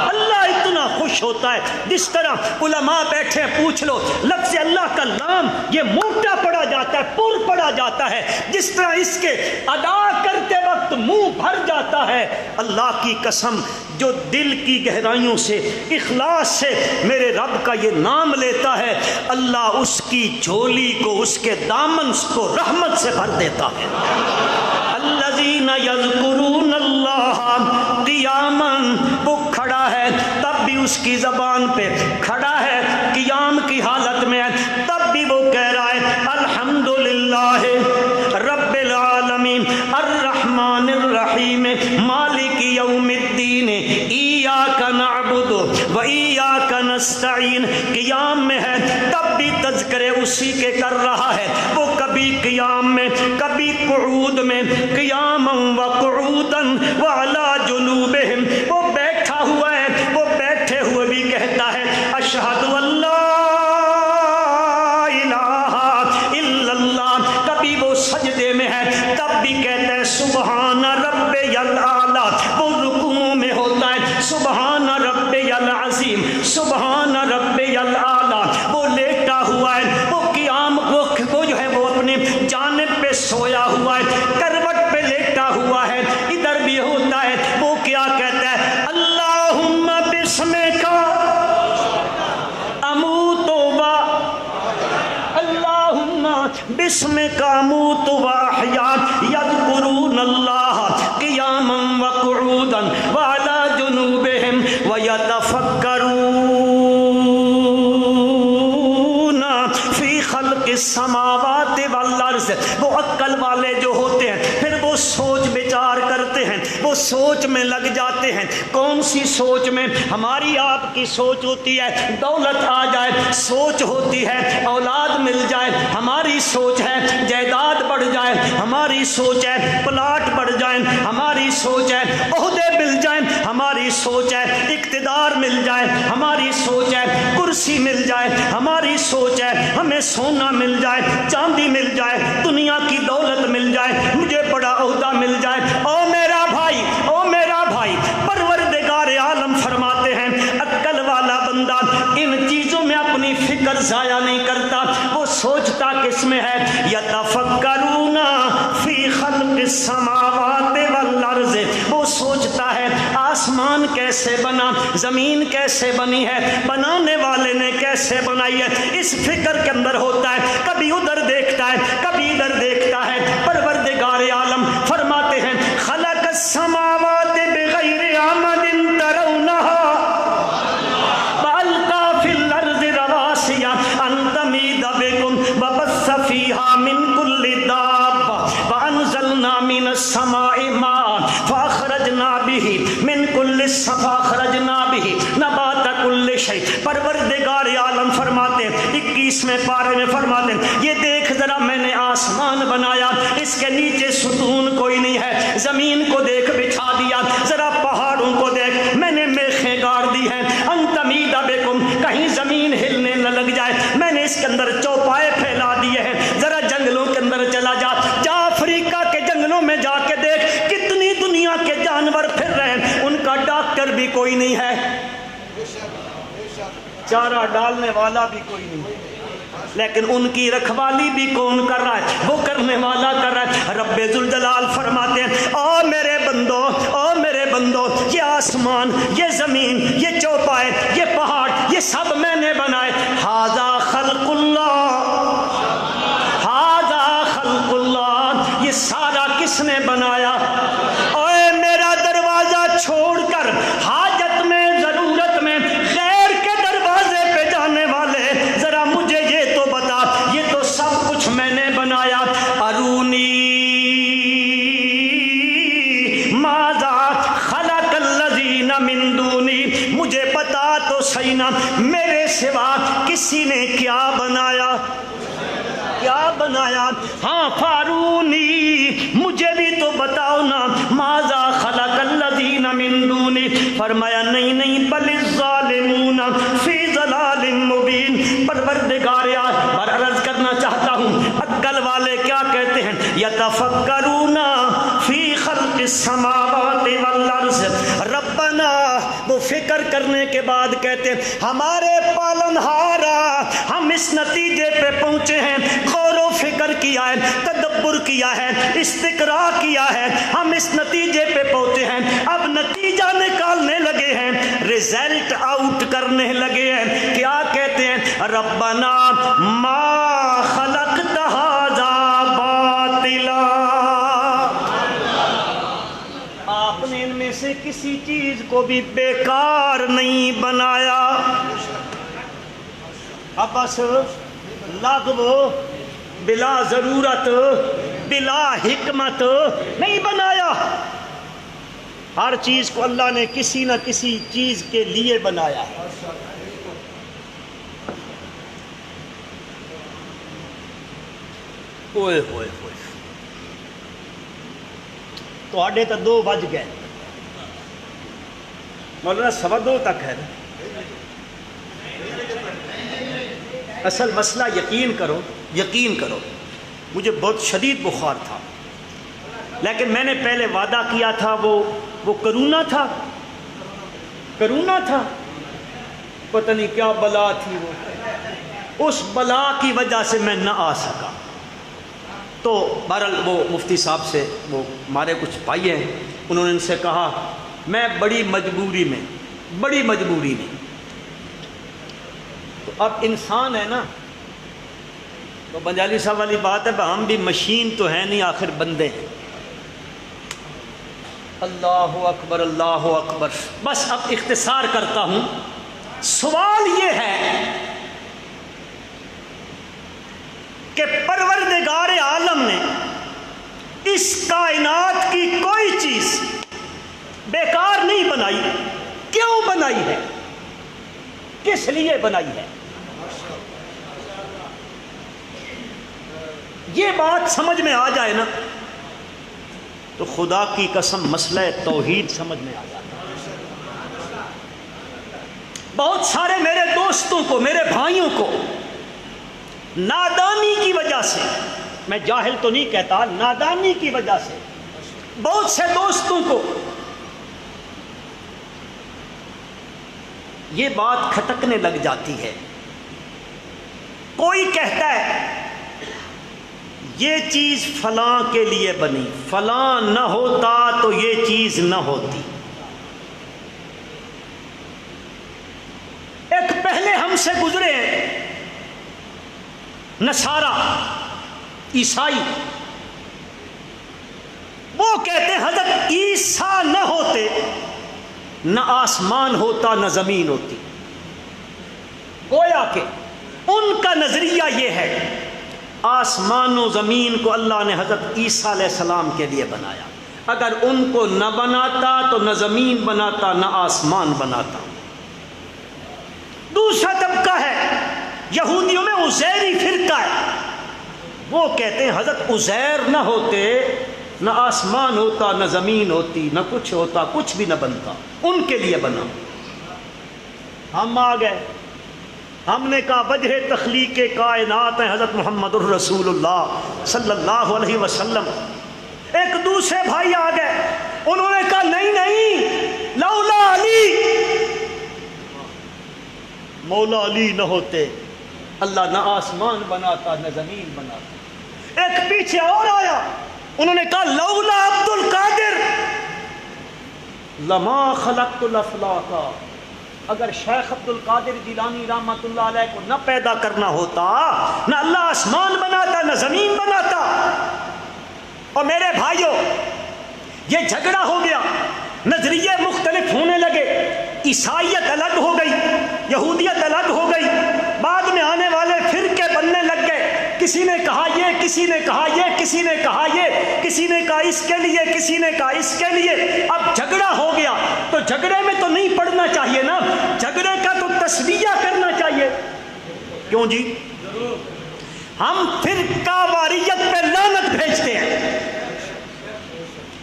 اللہ اتنا خوش ہوتا ہے. جس طرح علماء بیٹھے پوچھ لو لفظ اللہ کا نام یہ موٹا پڑا جاتا ہے، پر پڑا جاتا ہے، جس طرح اس کے ادا کرتے وقت منہ بھر جاتا ہے. اللہ کی قسم جو دل کی گہرائیوں سے اخلاص سے میرے رب کا یہ نام لیتا ہے، اللہ اس کی جھولی کو، اس کے دامن کو رحمت سے بھر دیتا ہے. الذین یذکرون اللہ قیاما، وہ کھڑا ہے تب بھی اس کی زبان پہ کھڑا ہے، قیام کی حالت میں ہے تب بھی وہ کہہ رہا ہے الحمدللہ رب العالمین الرحمن الرحیم مالک یوم الدین ایاک نعبد و ایاک نستعین. قیام میں ہے تب بھی تذکرے اسی کے کر رہا ہے. وہ کبھی قیام میں، کبھی قعود میں، قیاما و قعودا وعلی جنوبہم، وہ بیٹھا ہوا ہے، وہ بیٹھے ہوئے بھی کہتا ہے اشہد اللہ کبھی وہ سجدے میں ہے تب بھی کہتا ہے سبحان ربی الاعلی. وہ رکوع میں ہوتا ہے سبحان ربی العظیم، سبحان ربی الاعلی. وہ لیٹا ہوا ہے، وہ قیام وہ جو ہے وہ اپنے جانب پہ سویا ہوا ہے، کروٹ پہ لیٹا ہوا ہے، ادھر بھی ہوتا ہے. وہ کیا کہتا ہے اللہم بسمک اموت و بسمک اموت و احیا. یذکرون اللہ قیاما و قعودا وعلی جنوبہم ویتفکرون فی خلق السماوات والارض. وہ عقل والے جو ہوتے ہیں پھر وہ سوچ بچار کرتے ہیں، وہ سوچ میں لگ جاتے ہیں. کون سی سوچ میں؟ ہماری آپ کی سوچ ہوتی ہے دولت آ جائے، سوچ ہوتی ہے اولاد مل جائے، ہماری سوچ ہے جائیداد بڑھ جائے، ہماری سوچ ہے پلاٹ بڑھ جائیں، ہماری سوچ ہے عہدے مل جائیں، ہماری سوچ ہے اقتدار مل جائے، ہماری سوچ ہے کرسی مل جائے، ہماری سوچ ہے ہمیں سونا مل جائے، چاندی مل جائے، دنیا کی دولت مل جائے، مجھے بڑا عہدہ مل جائے. او میرا بھائی، او میرا بھائی، پروردگار عالم فرماتے ہیں عقل والا بندہ ان چیزوں میں اپنی فکر ضائع نہیں کرتا. وہ سوچتا کس میں ہے یتفکرون فی خلق السماوات والارض. وہ سوچتا ہے آسمان کیسے بنا، زمین کیسے بنی ہے، بنانے والے نے کیسے بنائی ہے. اس فکر کے اندر ہوتا ہے، کبھی ادھر دیکھتا ہے کبھی ادھر دیکھتا ہے. پروردگار عالم فرماتے ہیں خلق السماوات بغیر عمد ترونها والقى في الارض رواسي ان تميد بكم وبث فيها من كل دابة وانزلنا من السماء ماء فاخرجنا به من كل فاخرجنا به نبات كل شيء. پروردگار عالم فرماتے ہیں 21ویں پارے میں فرماتے ہیں یہ دیکھ ذرا میں نے آسمان بنایا، اس کے نیچے ستون کوئی نہیں ہے، زمین کو دیکھ بچھا دیا، ذرا پہاڑوں کو دیکھ میں نے میخیں گاڑ دی ہیں، انت امید بکم کہیں زمین ہلنے نہ لگ جائے، میں نے اس کے اندر چوپائے پھیلا دیے ہیں. ذرا جنگلوں کے اندر چلا جا، جا افریقہ کے جنگلوں میں جا کے دیکھ کتنی دنیا کے جانور پھر رہے ہیں، ان کا ڈاکٹر بھی کوئی نہیں ہے، چارہ ڈالنے والا بھی کوئی نہیں، لیکن ان کی رکھوالی بھی کون کر رہا ہے؟ وہ کرنے والا کر رہا ہے. رب ذوالجلال فرماتے ہیں او میرے بندو، او میرے بندو، یہ آسمان، یہ زمین، یہ چوپائے، یہ پہاڑ، یہ سب میں نے بنائے. ھذا خلق اللہ، ھذا خلق اللہ، یہ سارا کس نے بنایا؟ اوے میرا دروازہ چھوڑ کر حاجت میں، ضرورت میں غیر کے دروازے پہ جانے والے ذرا مجھے یہ تو بتا، یہ تو سب کچھ میں نے بنایا. ارونی ماذا خلق الذین من دونی، مجھے بتا تو صحیح نا میرے سوا کسی نے کیا بنایا، کیا بنایا؟ ہاں فارونی، مجھے بھی تو بتاؤ نا ماذا خلق الذین من دونی. فرمایا نہیں نہیں بل الظالمون فی ضلال مبین. پروردگار پر عرض کرنا چاہتا ہوں عقل والے کیا کہتے ہیں یتفکرون فی خلق خلق السماوات والارض، ربنا وہ فکر کرنے کے بعد کہتے ہیں ہمارے پالنہارا، ہم اس نتیجے پہ پہنچے ہیں، غور و فکر کیا ہے، تدبر کیا ہے، استقراء کیا ہے، ہم اس نتیجے پہ پہنچے ہیں، اب نتیجہ نکالنے لگے ہیں، ریزلٹ آؤٹ کرنے لگے ہیں۔ کیا کہتے ہیں؟ ربنا ما خلقت ھذا باطلا، آپ نے ان میں سے کسی چیز کو بھی بیکار نہیں بنایا، اب بس لغو بلا ضرورت بلا حکمت نہیں بنایا، ہر چیز کو اللہ نے کسی نہ کسی چیز کے لیے بنایا ہے۔ اوئے ہوئے ہوئے، تو آڈے تو 2 بج گئے، مولانا 2:15 تک ہے۔ اصل مسئلہ یقین کرو مجھے بہت شدید بخار تھا، لیکن میں نے پہلے وعدہ کیا تھا، وہ کرونا تھا، پتہ نہیں کیا بلا تھی، اس بلا کی وجہ سے میں نہ آ سکا۔ تو بہرحال وہ مفتی صاحب سے، وہ ہمارے کچھ بھائی ہیں، انہوں نے ان سے کہا میں بڑی مجبوری میں، تو اب انسان ہے نا، تو بنجالی صاحب والی بات ہے، ہم بھی مشین تو ہیں نہیں، آخر بندے ہیں۔ اللہ اکبر اللہ اکبر۔ بس اب اختصار کرتا ہوں، سوال یہ ہے کہ پروردگار عالم نے اس کائنات کی کوئی چیز بیکار نہیں بنائی، کیوں بنائی ہے، کس لیے بنائی ہے؟ یہ بات سمجھ میں آ جائے نا تو خدا کی قسم مسئلہ توحید سمجھ میں آ جاتا ہے۔ بہت سارے میرے دوستوں کو، میرے بھائیوں کو نادانی کی وجہ سے، میں جاہل تو نہیں کہتا، نادانی کی وجہ سے بہت سے دوستوں کو یہ بات کھٹکنے لگ جاتی ہے۔ کوئی کہتا ہے یہ چیز فلاں کے لیے بنی، فلاں نہ ہوتا تو یہ چیز نہ ہوتی۔ ایک پہلے ہم سے گزرے ہیں نصارا، عیسائی، وہ کہتے ہیں حضرت عیسیٰ نہ ہوتے نہ آسمان ہوتا نہ زمین ہوتی۔ گویا کہ ان کا نظریہ یہ ہے آسمان و زمین کو اللہ نے حضرت عیسیٰ علیہ السلام کے لیے بنایا، اگر ان کو نہ بناتا تو نہ زمین بناتا نہ آسمان بناتا۔ دوسرا طبقہ ہے یہودیوں میں عزیری فرقہ ہے، وہ کہتے ہیں حضرت عزیر نہ ہوتے نہ آسمان ہوتا نہ زمین ہوتی نہ کچھ ہوتا، کچھ بھی نہ بنتا، ان کے لیے بنا۔ ہم آ گئے، ہم نے کہا وجہ تخلیق کائنات ہے حضرت محمد الرسول اللہ صلی اللہ علیہ وسلم۔ ایک دوسرے بھائی آ گئے، انہوں نے کہا نہیں، لولا علی، مولا علی نہ ہوتے اللہ نہ آسمان بناتا نہ زمین بناتا۔ ایک پیچھے اور آیا، انہوں نے کہا لولا عبد القادر لما خلقت الافلاک، اگر شیخ عبد القادر جیلانی رحمۃ اللہ علیہ کو نہ پیدا کرنا ہوتا، نہ اللہ آسمان بناتا نہ زمین بناتا۔ اور میرے بھائیوں، یہ جھگڑا ہو گیا، نظریے مختلف ہونے لگے، عیسائیت الگ ہو گئی، یہودیت الگ ہو گئی، بعد میں آنے والے فرقے بننے لگ گئے، کسی نے کہا یہ، کسی نے کہا یہ، کسی نے کہا یہ، کسی نے کہا اس کے لیے، کسی نے کہا اس کے لیے۔ اب جھگڑا ہو گیا تو جھگڑے میں تو نہیں پڑنا چاہیے نا، جھگڑے کا تو تسلیہ کرنا چاہیے۔ کیوں جی؟ ہم فرقہ واریت پہ لعنت بھیجتے ہیں،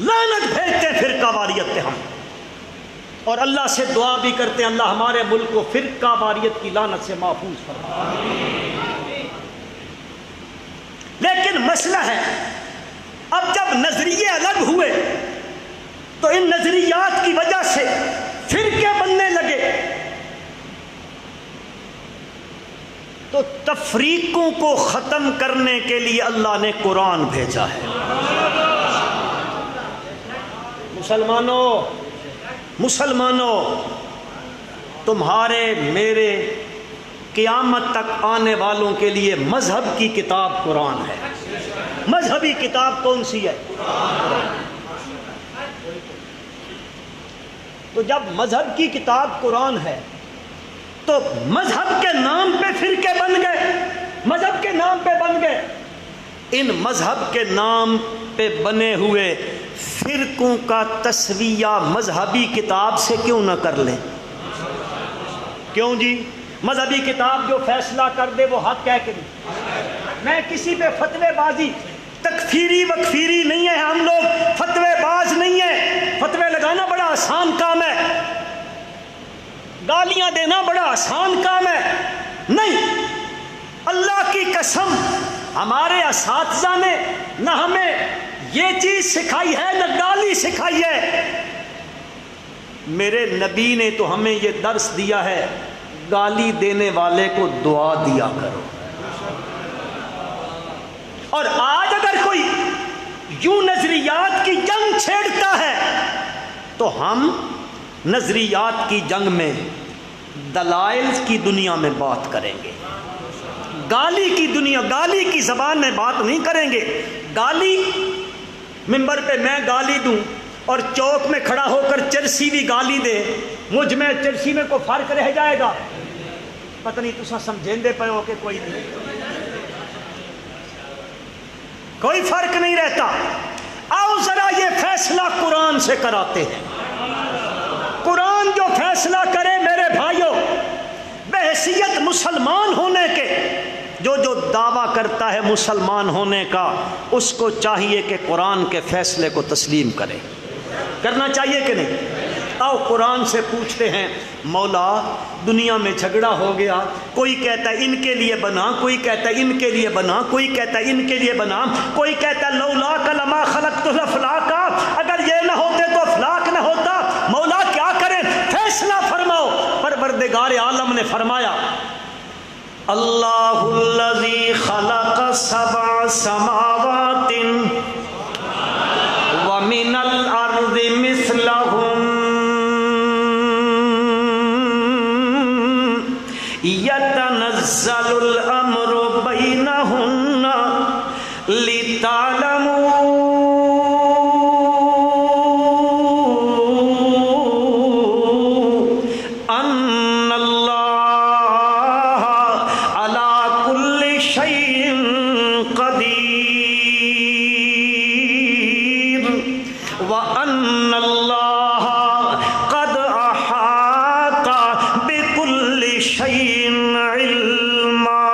لعنت بھیجتے ہیں فرقہ واریت پہ ہم، اور اللہ سے دعا بھی کرتے ہیں اللہ ہمارے ملک کو فرقہ واریت کی لعنت سے محفوظ فرمائے۔ لیکن مسئلہ ہے اب جب نظریے الگ ہوئے تو ان نظریات کی وجہ سے فرقے بننے لگے، تو تفریقوں کو ختم کرنے کے لیے اللہ نے قرآن بھیجا ہے۔ مسلمانوں، تمہارے میرے قیامت تک آنے والوں کے لیے مذہب کی کتاب قرآن ہے۔ مذہبی کتاب کون سی ہے؟ تو جب مذہب کی کتاب قرآن ہے تو مذہب کے نام پہ فرقے بن گئے، مذہب کے نام پہ بن گئے۔ ان مذہب کے نام پہ بنے ہوئے فرقوں کا تسویہ مذہبی کتاب سے کیوں نہ کر لیں؟ کیوں جی؟ مذہبی کتاب جو فیصلہ کر دے وہ حق ہے کہ نہیں؟ میں کسی پہ فتوے بازی، تکفیری وکفیری نہیں ہے، ہم لوگ فتوے باز نہیں ہیں۔ فتوے لگانا بڑا آسان کام ہے، گالیاں دینا بڑا آسان کام ہے، نہیں۔ اللہ کی قسم، ہمارے اساتذہ نے نہ ہمیں یہ چیز سکھائی ہے نہ گالی سکھائی ہے۔ میرے نبی نے تو ہمیں یہ درس دیا ہے، گالی دینے والے کو دعا دیا کرو۔ اور آج اگر کوئی یوں نظریات کی جنگ چھیڑتا ہے تو ہم نظریات کی جنگ میں دلائل کی دنیا میں بات کریں گے، گالی کی دنیا، گالی کی زبان میں بات نہیں کریں گے۔ گالی ممبر پہ میں گالی دوں اور چوک میں کھڑا ہو کر چرسی بھی گالی دے، مجھ میں چرسی میں کوئی فرق رہ جائے گا؟ پتہ نہیں تساں سمجھیں دے پے ہو کہ کوئی نہیں، کوئی فرق نہیں رہتا۔ آؤ ذرا یہ فیصلہ قرآن سے کراتے ہیں۔ قرآن جو فیصلہ کرے میرے بھائیوں، بحیثیت مسلمان ہونے کے، جو دعویٰ کرتا ہے مسلمان ہونے کا، اس کو چاہیے کہ قرآن کے فیصلے کو تسلیم کرے۔ کرنا چاہیے کہ نہیں؟ آؤ قرآن سے پوچھتے ہیں، مولا دنیا میں جھگڑا ہو گیا، کوئی کہتا ہے ان کے لیے بنا، کوئی کہتا ہے ان کے لیے بنا، کوئی کہتا ہے ان کے لیے بنا، کوئی کہتا ہے لولاک لما خلقت الافلاک، اگر یہ نہ ہوتے تو افلاک نہ ہوتا۔ مولا کیا کریں؟ فیصلہ فرماؤ۔ پروردگار عالم نے فرمایا، اللہ الذی خلق سبع سماوات ومن الارض مثلہم يتنزل الأمر بينهن لتعلموا أن الله على كل شيء قدير وأن الله قد أحاط بكل شيء علما۔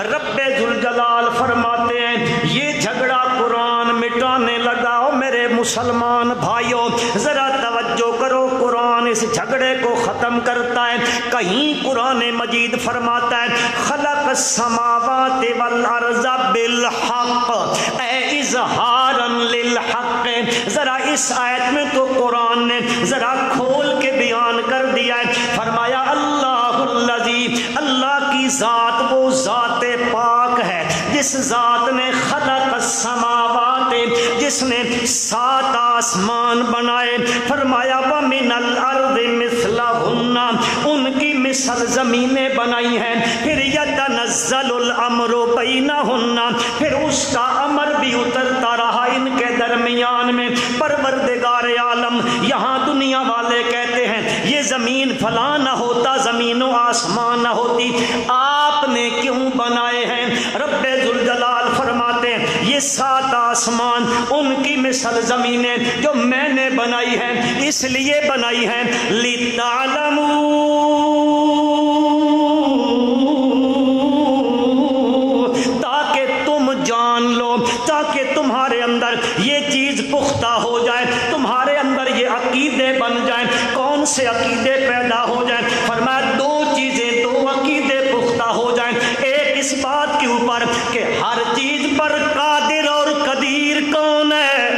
رب ذوالجلال فرماتے ہیں یہ جھگڑا قرآن مٹانے لگا۔ میرے مسلمان بھائیوں ذرا توجہ کرو، قرآن اس جھگڑے کو ختم کرتا ہے۔ کہیں قرآن مجید فرماتا ہے خلق السماوات والارض بالحق، اے اظہارا للحق۔ ذرا اس آیت میں تو قرآن نے ذرا کھول کے بیان کر دیا ہے، فرمایا اللہ الذی، اللہ کی ذات وہ ذات پاک ہے جس ذات نے خلق السماوات، جس نے 7 آسمان بنائے، فرمایا ومن الارض مثلہن، ان کی مثل زمینیں بنائی ہیں، پھر یتنزل الامر بینہن، پھر اس کا امر بھی اترتا رہا ان کے درمیان میں۔ پروردگار عالم، یہاں دنیا والے کہتے ہیں یہ زمین فلاں نہ ہوتا، زمین و آسمان نہ ہوتی، آپ نے کیوں بنائے ہیں؟ رب ذوالجلال فرماتے ہیں یہ 7 آسمان ان کی مثل زمینیں جو میں نے بنائی ہیں، اس لیے بنائی ہیں لِتَعْلَمُوا، تاکہ تم جان لو، تاکہ تمہارے اندر یہ چیز پختہ ہو جائے، تمہارے اندر یہ عقیدے بن جائیں۔ کون سے عقیدے پیدا ہو جائیں؟ فرمایا 2 چیزیں، 2 عقیدے پختہ ہو جائیں۔ ایک اس بات کے اوپر کہ ہر چیز پر قادر اور قدیر کون ہے،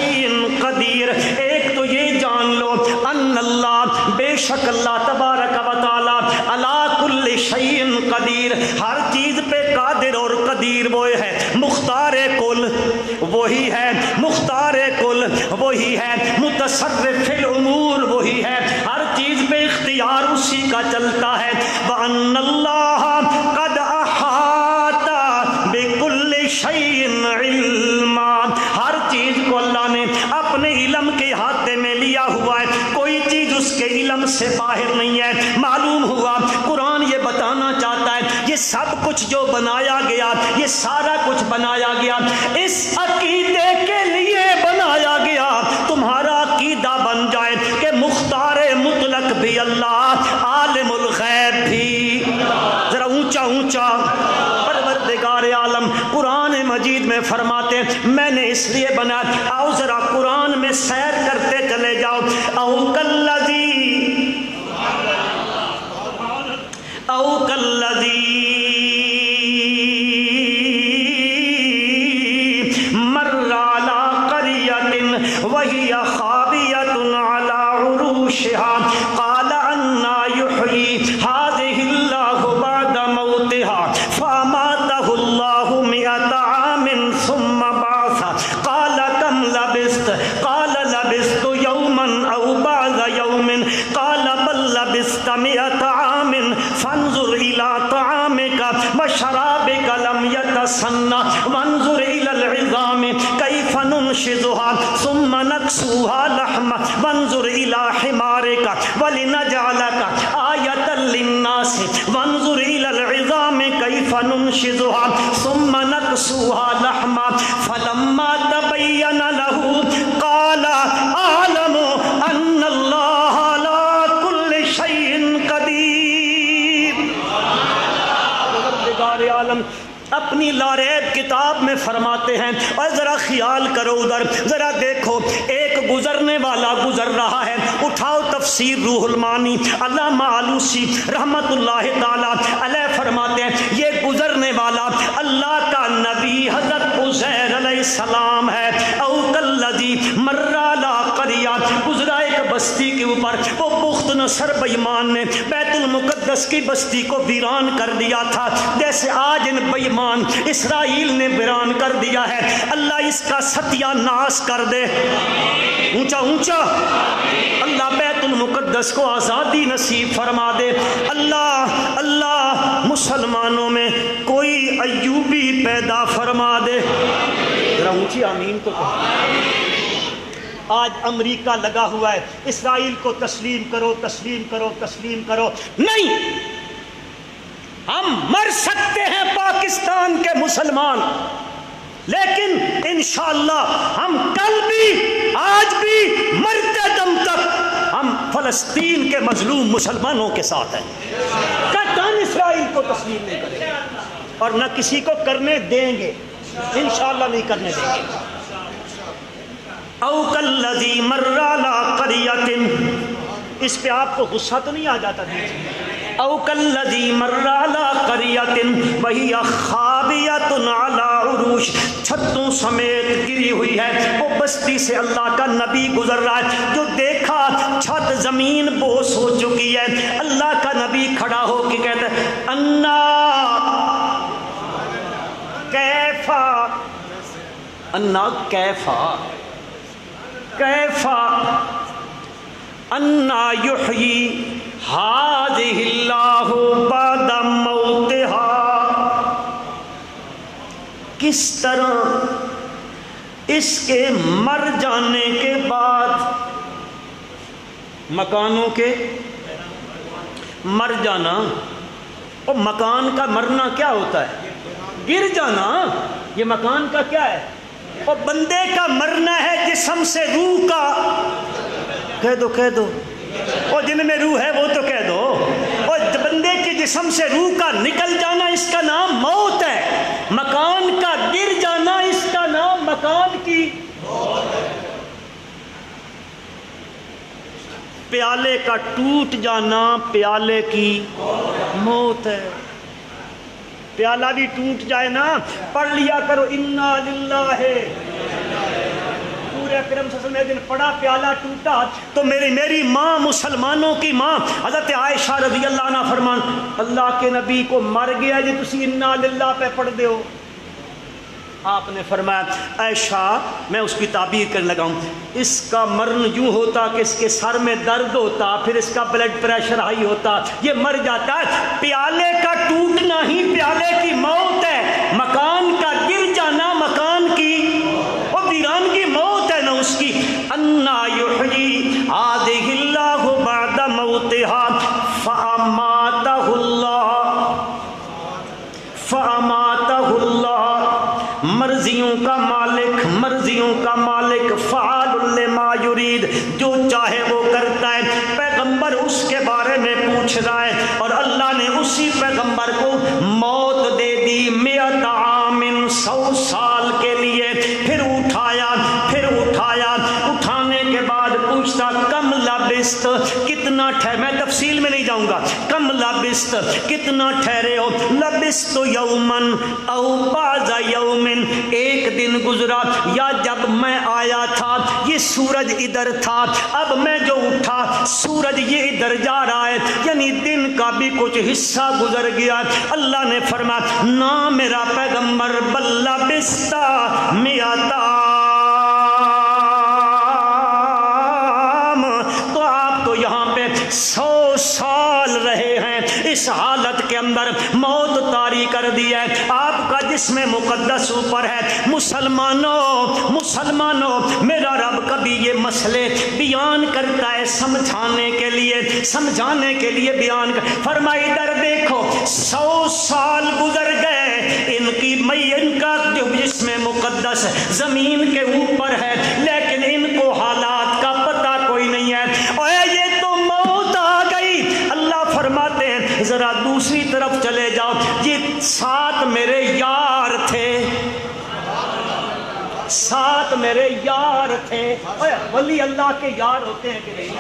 شیء قدیر۔ ایک تو یہ جان لو ان اللہ، بے شک اللہ تبارک و تعالی علی کل شیء قدیر، ہر چیز پہ قادر اور قدیر وہ ہے۔ مختار کل وہی ہے، مختار کل وہی ہے، متصرف فی الامور وہی ہے، ہر چیز پہ اختیار اسی کا چلتا ہے۔ وَأَنَّ اللَّهَ قَدْ أَحَاطَ بِكُلِّ شَيْءٍ عِلْمًا، ہر چیز کو اللہ نے اپنے علم کے احاطے میں لیا ہوا ہے، کوئی چیز اس کے علم سے باہر نہیں ہے۔ معلوم ہوا قرآن یہ بتانا چاہتا ہے یہ سب کچھ جو بنایا گیا، یہ سارا کچھ بنایا گیا اس عقیدے کے لیے بنایا گیا، تمہارا عقیدہ بن جائے کہ مختار مطلق بھی اللہ، عالم الغیب بھی، ذرا اونچا اونچا۔ پروردگار عالم قرآن مجید میں فرماتے ہیں میں نے اس لیے بنا، آؤ ذرا قرآن میں سیر کرتے چلے جاؤ۔ او کالذی مر علی قریۃ وہی خاویۃ علی عروشها قال انا یحیی هذه اللہ بعد موتها فاماته اللہ مئۃ عام ثم بعث قال کم لبثت قال لبثت یوما او بعض یوم قال بل لبثت مئۃ عام فانظر الى طعامك وشرابك لم يتسنى وانظر الى العظام كيف ننشزها ثم نكسوها لحما وانظر الى حمارك ولنجعلك آية للناس وانظر الى العظام كيف ننشزها ثم نكسوها لحما فلما تبين له قال أعلم أن الله على كل شيء قدير۔ پروردگار عالم اپنی لاریب کتاب میں فرماتے ہیں، اور ذرا خیال کرو ادھر، ذرا دیکھو ایک گزرنے والا گزر رہا ہے، اٹھاؤ تفسیر روح المعانی علامہ آلوسی رحمت اللہ تعالی علیہ فرماتے ہیں یہ گزرنے والا اللہ کا نبی حضرت عزیر علیہ السلام ہے۔ او کالذی مر علی قریہ، گزرا ایک بستی کے اوپر، وہ بخت نصر بے ایمان نے بیت المقدس کی بستی کو ویران کر دیا تھا، جیسے آج ان بے ایمان اسرائیل نے ویران کر دیا ہے، اللہ اس کا ستیہ ناش کر دے۔ اونچا اونچا، اللہ بیت المقدس کو آزادی نصیب فرما دے۔ اللہ مسلمانوں میں کوئی ایوبی پیدا فرما دے۔ ذرا اونچی آمین تو کہو۔ آج امریکہ لگا ہوا ہے اسرائیل کو تسلیم کرو تسلیم کرو تسلیم کرو، نہیں، ہم مر سکتے ہیں پاکستان کے مسلمان، لیکن انشاءاللہ ہم کل بھی آج بھی مرتے دم تک ہم فلسطین کے مظلوم مسلمانوں کے ساتھ ہیں، قطعاً اسرائیل کو تسلیم نہیں کریں گے اور نہ کسی کو کرنے دیں گے، انشاءاللہ نہیں کرنے دیں گے۔ او کالذی مر علی قریۃ، اس پہ آپ کو غصہ تو نہیں آ جاتا؟ او کالذی مر علی قریۃ وہی خاویۃ علی عروش، چھتوں سمیت گری ہوئی ہے وہ بستی سے اللہ کا نبی گزر رہا ہے، جو دیکھا چھت زمین بوس ہو چکی ہے، اللہ کا نبی کھڑا ہو کے کہتا ہے انا کیفا، انا کیفا کیفا انا یحیی هذه اللہ بعد موتها، کس طرح اس کے مر جانے کے بعد، مکانوں کے مر جانا، اور مکان کا مرنا کیا ہوتا ہے؟ گر جانا، یہ مکان کا کیا ہے؟ اور بندے کا مرنا ہے جسم سے روح کا، کہہ دو اور جن میں روح ہے وہ تو کہہ دو، اور بندے کے جسم سے روح کا نکل جانا اس کا نام موت ہے، مکان کا گر جانا اس کا نام مکان کی موت ہے، پیالے کا ٹوٹ جانا پیالے کی موت ہے۔ پیالہ بھی ٹوٹ جائے نا، پڑھ لیا کرو انا للہ، حضور اکرم صلی اللہ علیہ وسلم نے دن پڑا پیالہ ٹوٹا تو میری ماں مسلمانوں کی ماں حضرت عائشہ رضی اللہ عنہ فرمان اللہ کے نبی کو مر گیا جی تسی انا للہ پہ پڑھ دے ہو. آپ نے فرمایا عائشہ میں اس کی تعبیر کرنے لگا ہوں اس کا مرن یوں ہوتا کہ اس کے سر میں درد ہوتا پھر اس کا بلڈ پریشر ہائی ہوتا یہ مر جاتا ہے. پیالے کا ٹوٹنا ہی پیالے کی موت ہے. مکان کا گر جانا مکان کی اور ویران کی موت ہے نا اس کی. انا یحیی هذه اللہ بعد موتها فاماتہ اللہ. مرضیوں کا مالک فعال لما یرید جو چاہے وہ کرتا ہے. پیغمبر اس کے بارے میں پوچھ رہا ہے اور اللہ نے اسی پیغمبر کو موت دے دی 100 عام 100 سال کے لیے. پھر اٹھایا اٹھانے کے بعد پوچھتا کم لبست کتنا ٹھہرے. میں تفصیل میں نہیں جاؤں گا. کم لبست کتنا ٹھہرے ہو. لبست یومن او بعض یومن ایک دن گزرا یا جب میں آیا تھا یہ سورج ادھر تھا اب میں جو اٹھا سورج یہ ادھر جا رہا ہے یعنی دن کا بھی کچھ حصہ گزر گیا. اللہ نے فرمایا نہ میرا پیغمبر بل لبست 100 تو آپ تو یہاں پہ 100 سال رہے ہیں. اس حالت کے اندر موت طاری کر دی ہے. آپ کا جسم مقدس اوپر ہے. مسلمانوں میرا رب کبھی یہ مسئلے بیان کرتا ہے سمجھانے کے لیے بیان کر. فرمائی ادھر دیکھو 100 سال گزر گئے ان کا جو جسم مقدس زمین کے اوپر ہے لیکن ان کو حالات کا پتہ کوئی نہیں ہے. اور یہ تو موت آ گئی. اللہ فرماتے ہیں ذرا دوسری طرف چلے جاؤ. یہ 7 میرے یار تھے. 7 میرے یار تھے. ولی اللہ کے یار ہوتے ہیں کہ نہیں؟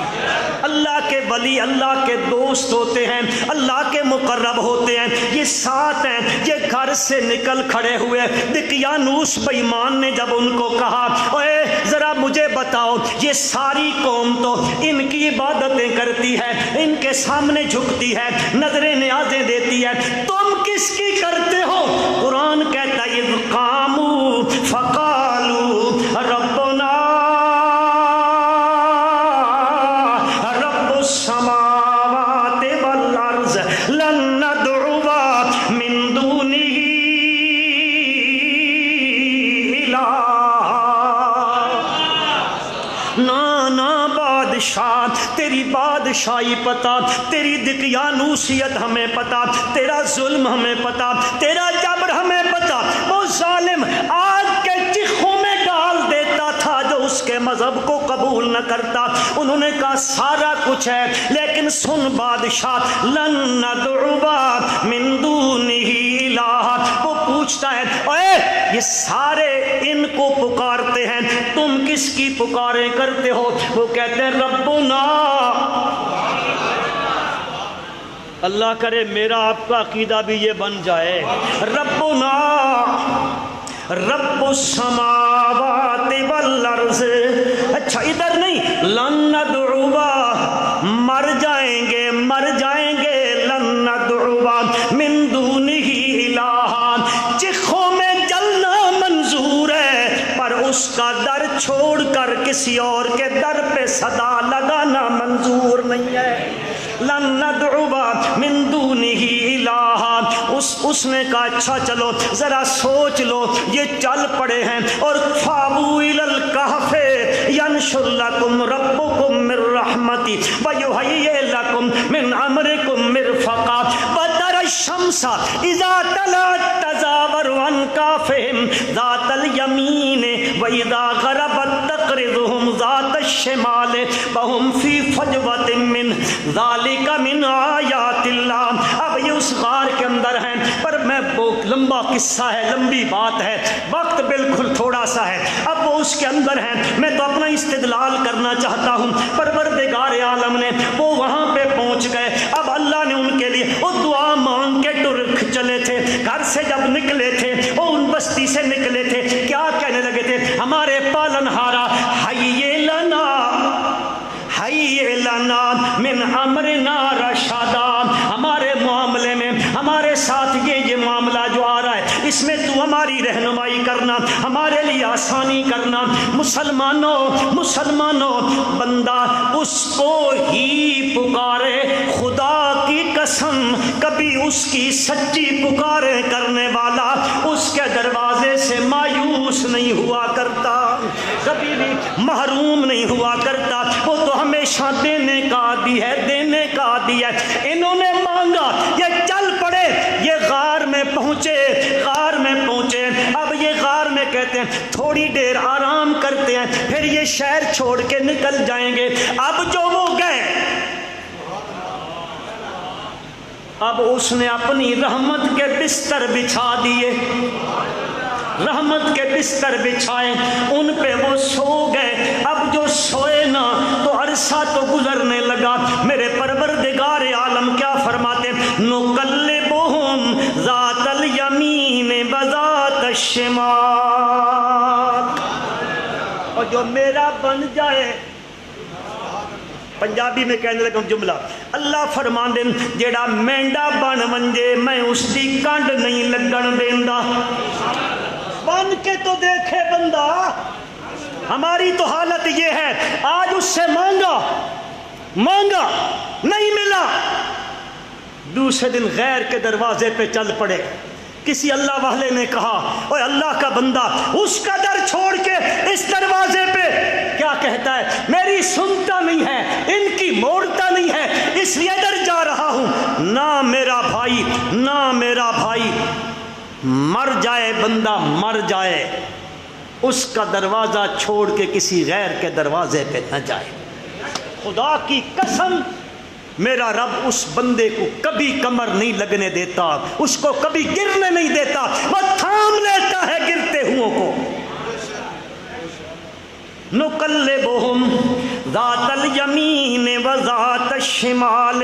اللہ کے ولی اللہ کے دوست ہوتے ہیں اللہ کے مقرب ہوتے ہیں. یہ 7 ہیں. یہ گھر سے نکل کھڑے ہوئے. دقیانوس بے ایمان نے جب ان کو کہا اوے ذرا مجھے بتاؤ یہ ساری قوم تو ان کی عبادتیں کرتی ہے ان کے سامنے جھکتی ہے نظریں نیازیں دیتی ہے تم کس کی کرتے ہو؟ قرآن کہتا ہے اذ قاموا فقالوا ربنا رب السماوات والارض لن ندعو من دونه بادشاہ تیری بادشاہی پتا تیری دقیانوسیت ہمیں پتا تیرا ظلم ہمیں پتا تیرا جبر ہمیں پتا. وہ ظالم آگ کے چیخوں میں ڈال دیتا تھا جو اس کے مذہب کو قبول نہ کرتا. انہوں نے کہا سارا کچھ ہے لیکن سن بادشاہ لن ندعو من دونہ الہ. وہ پوچھتا ہے اے یہ سارے ان کو پکارتے ہیں تم کس کی پکاریں کرتے ہو؟ وہ کہتے ہیں ربنا. اللہ کرے میرا آپ کا عقیدہ بھی یہ بن جائے. ربنا رب السماوات والارض. اچھا ادھر نہیں لن ندعو مر جائیں گے لن ندعو من دونہ الہ. چیخوں میں جلنا منظور ہے پر اس کا در چھوڑ کر کسی اور کے در پہ صدا لگانا منظور نہیں ہے. لن ندعو من دونہ الہ. اس نے کہا اچھا چلو ذرا سوچ لو. یہ چل پڑے ہیں اور فابو الی الکہف ینشر لکم ربکم من رحمتی ویہیئ لکم من امرکم مرفقا وتری الشمس اذا طلعت تزاور عن کہفہم ذات الیمین واذا غربت تقرضهم ذات الشمال وهم فی فجوۃ من ذلک من آیات اللہ. اب یہ اس غار کے اندر ہیں پر میں بہت لمبا قصہ ہے لمبی بات ہے وقت بالکل تھوڑا سا ہے. اب وہ اس کے اندر ہیں میں تو اپنا استدلال کرنا چاہتا ہوں. پروردگار عالم نے وہ وہاں پہ پہنچ گئے. اب اللہ نے ان کے لیے وہ دعا مانگ کے ٹر چلے تھے. گھر سے جب نکلے تھے وہ ان بستی سے نکلے تھے کیا کہنے لگے تھے؟ ہمارے پالن ہارا من امرنا رشدا، ہمارے معاملے میں ہمارے ساتھ یہ معاملہ جو آ رہا ہے اس میں تو ہماری رہنمائی کرنا، ہمارے لیے آسانی کرنا۔ مسلمانوں بندہ اس کو ہی پکارے، خدا کی قسم کبھی اس کی سچی پکارے کرنے والا اس کے دروازے سے مایوس نہیں ہوا کرتا، کبھی بھی محروم نہیں ہوا کرتا، وہ تو ہمیشہ دینے کا عادی ہے، دینے کا عادی ہے۔ انہوں نے مانگا، یہ چل پڑے، یہ غار میں پہنچے، غار میں پہنچے۔ اب یہ غار میں کہتے ہیں تھوڑی دیر آرام کرتے ہیں، پھر یہ شہر چھوڑ کے نکل جائیں گے۔ اب جو وہ گئے، اب اس نے اپنی رحمت کے بستر بچھا دیے، رحمت کے بستر بچھائے، ان پہ وہ سو گئے۔ اب جو سوئے نا تو عرصہ تو گزرنے لگا، میرے پروردگار عالم کیا فرماتے، نقلبہم ذات الیمین وذات الشمال، اور جو میرا بن جائے، پنجابی میں کہنے لگا جملہ، اللہ فرمان دے جیڑا مینڈا بن ونجے میں اس دی کنڈ نہیں لگن دیندا۔ بن کے تو دیکھے بندہ، ہماری تو حالت یہ ہے، آج اس سے مانگا نہیں ملا، دوسرے دن غیر کے دروازے پہ چل پڑے۔ کسی اللہ والے نے کہا، اوے اللہ کا بندہ، اس کا در چھوڑ کے اس دروازے پہ کیا کہتا ہے، میری سنتا نہیں ہے، ان کی موڑتا نہیں ہے، اس لیے ادھر جا رہا ہوں۔ نہ میرا بھائی مر جائے، بندہ مر جائے، اس کا دروازہ چھوڑ کے کسی غیر کے دروازے پہ نہ جائے۔ خدا کی قسم، میرا رب اس بندے کو کبھی کمر نہیں لگنے دیتا، اس کو کبھی گرنے نہیں دیتا، وہ تھام لیتا ہے گرتے ہوں کو۔ نقلبہم ذات الیمین و ذات الشمال۔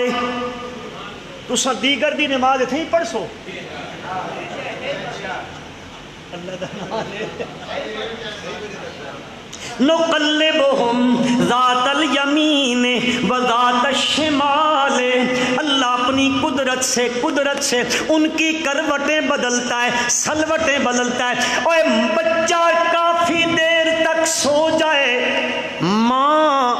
تو سر دیگر دی نماز تھی پڑھسو نقلبہم ذات الیمین و ذات الشمال، اللہ اپنی قدرت سے ان کی کروٹیں بدلتا ہے، سلوٹیں بدلتا ہے۔ اوے بچہ کافی دیر تک سو جائے، ماں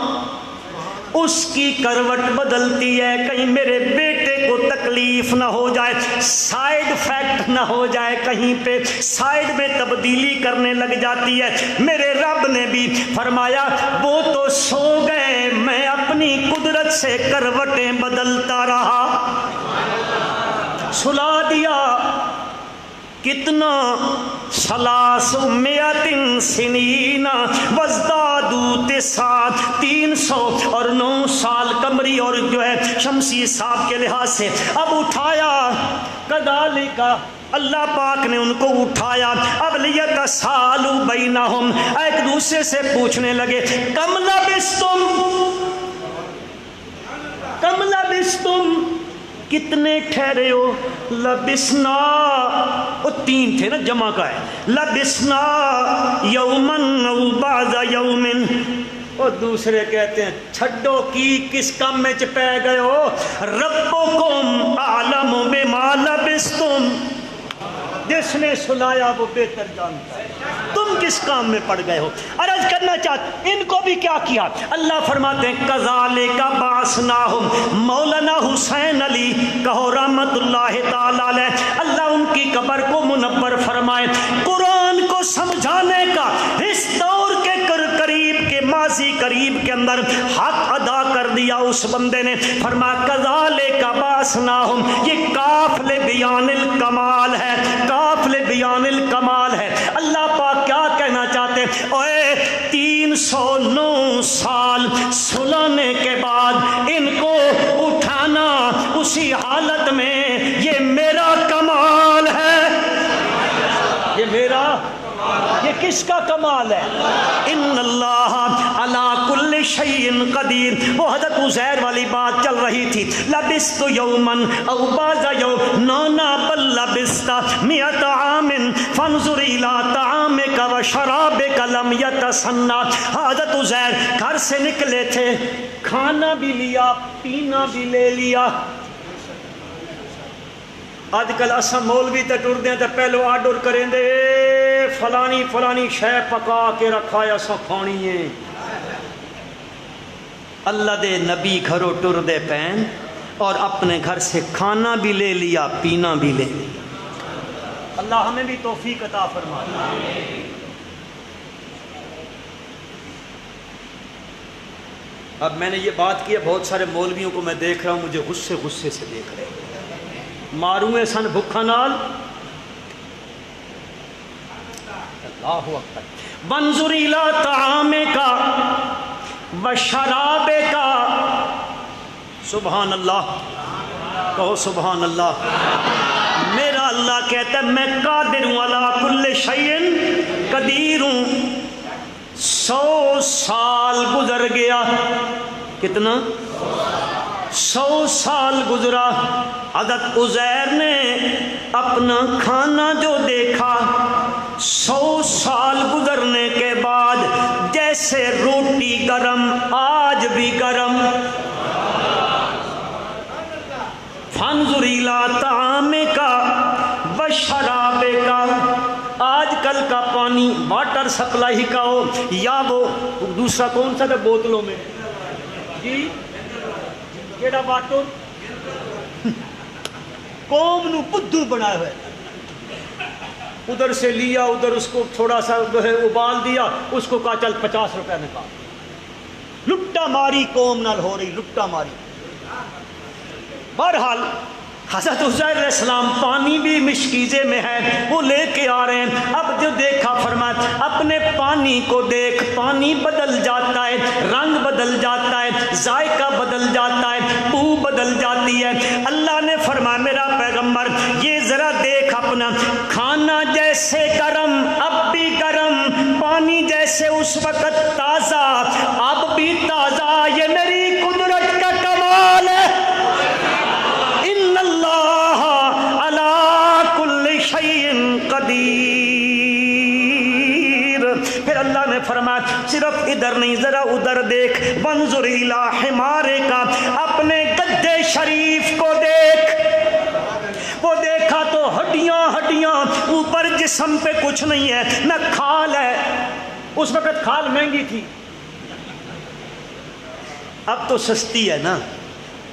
اس کی کروٹ بدلتی ہے، کہیں میرے بیٹے کو تکلیف نہ ہو جائے، سائیڈ افیکٹ نہ ہو جائے، کہیں پہ سائیڈ میں تبدیلی کرنے لگ جاتی ہے۔ میرے رب نے بھی فرمایا وہ تو سو گئے، میں اپنی قدرت سے کروٹیں بدلتا رہا، سلا دیا۔ کتنا 300 سنین وازدادوا 309 سال قمری اور جو ہے شمسی حساب کے لحاظ سے۔ اب اٹھایا، کذالک اللہ پاک نے ان کو اٹھایا۔ اب لیتسالوا بینہم، ایک دوسرے سے پوچھنے لگے، کم لبستم، کتنے ٹھہرے ہو؟ لبسنا، وہ 3 تھے نا، جمع کا ہے، لبسنا یومن او بعض یومن۔ اور دوسرے کہتے ہیں چھڈو کی کس کام میں پہ گئے ہو، ربکم اعلم بما لبستم، جس نے سلایا وہ بہتر جانتا ہے، تم کس کام میں پڑ گئے ہو۔ عرض کرنا چاہتے ان کو بھی کیا کیا، اللہ فرماتے ہیں کذالک بعثناہم، مولانا حسین علی کہو رحمت اللہ تعالی علیہ، اللہ ان کی قبر کو منور فرمائے۔ قرآن کو سمجھانے کا اس دور کے قریب کے ماضی قریب کے اندر حق ادا کر دیا اس بندے نے، فرمایا کذالک بعثناہم، یہ کافل بیان الکمال ہے، کافل بیان الکمال ہے۔ اللہ پاک کیا کہنا چاہتے ہیں، اوے 309 سال سلانے کے بعد ان کو اٹھانا اسی حالت میں، یہ میرا کمال ہے، یہ کس کا کمال ہے؟ ان اللہ علی کل شیء قدیر۔ وہ حضرت عزیر والی بات چل رہی تھی، لبست یومن او بعض یوم، نونا بل لبست 100 عام فانظر الی طعام طعامک و شرابک لم یتسنى. حضرت عزیر گھر سے نکلے تھے، کھانا بھی لیا پینا بھی لے لیا. آج کل اساں مولوی تے ٹردے ہیں تے پہلو آرڈر کریں دے فلانی فلانی شے پکا کے رکھا ہے اساں کھانی ہے. اللہ دے نبی گھروں ٹردے پین اور اپنے گھر سے کھانا بھی لے لیا پینا بھی لے لیا. اللہ ہمیں بھی توفیق عطا فرمائے. اب میں نے یہ بات کی ہے، بہت سارے مولویوں کو میں دیکھ رہا ہوں مجھے غصے سے دیکھ رہے ہیں. ماروے سن بھکھا نال. اللہ اکبر. وانظر الی طعامک و شرابک. سبحان اللہ، کہو سبحان اللہ. میرا اللہ کہتا ہے میں قادر ہوں علی کل شیء قدیر ہوں. 100 سال گزر گیا. کتنا؟ 100 سال گزرا. حضرت عزیر نے اپنا کھانا جو دیکھا 100 سال گزرنے کے بعد جیسے روٹی گرم آج بھی گرم. فانظر الی طعامک و شرابک. آج کل کا پانی واٹر سپلائی کا ہو یا وہ دوسرا کون سا ہے بوتلوں میں جی کیڑا واٹر قوم نو بدھو بنایا ہوئے. ادھر سے لیا ادھر اس کو تھوڑا سا ابال دیا اس کو کہا چل 50 روپے نکال. لٹا ماری قوم نال ہو رہی لٹا ماری. بہرحال حضرت عزیر علیہ السلام پانی بھی مشکیزے میں ہے وہ لے کے آ رہے ہیں. اب جو دیکھا فرمایا اپنے پانی کو دیکھ پانی بدل جاتا ہے رنگ بدل جاتا ہے ذائقہ بدل جاتا ہے بو بدل جاتی ہے. اللہ نے فرمایا میرا پیغمبر یہ ذرا دیکھ اپنا کھانا جیسے گرم اب بھی گرم پانی جیسے اس وقت تازہ اب بھی تازہ. یہ میری قدرت کا کمال ہے. ان اللہ علی کل شیء قدیر. پھر اللہ نے فرمایا صرف ادھر نہیں ذرا ادھر دیکھ. وانظر الی حمارک. اپنے گدے شریف کو دیکھ. وہ دیکھا تو ہڈیاں اوپر جسم پہ کچھ نہیں ہے نہ کھال ہے. اس وقت کھال مہنگی تھی اب تو سستی ہے نا.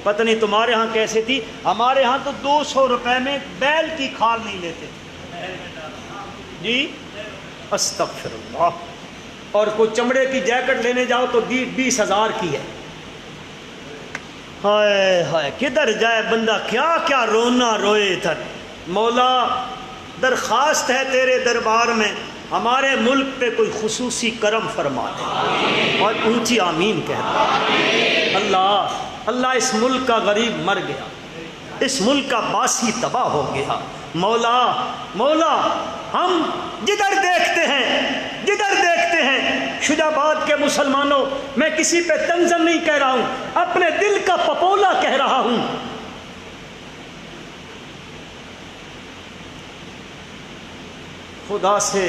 پتہ نہیں تمہارے ہاں کیسے تھی. ہمارے ہاں تو 200 روپے میں بیل کی کھال نہیں لیتے جی. استغفر اللہ. اور کوئی چمڑے کی جیکٹ لینے جاؤ تو 20,000 کی ہے. ہائے ہائے کدھر جائے بندہ کیا کیا رونا روئے ادھر. مولا درخواست ہے تیرے دربار میں ہمارے ملک پہ کوئی خصوصی کرم فرما دے اور اونچی آمین کہہ دے. اللہ اس ملک کا غریب مر گیا اس ملک کا باسی تباہ ہو گیا. مولا ہم جدھر دیکھتے ہیں شجاع آباد کے مسلمانوں میں کسی پہ تنزم نہیں کہہ رہا ہوں اپنے دل کا پپولا کہہ رہا ہوں. خدا سے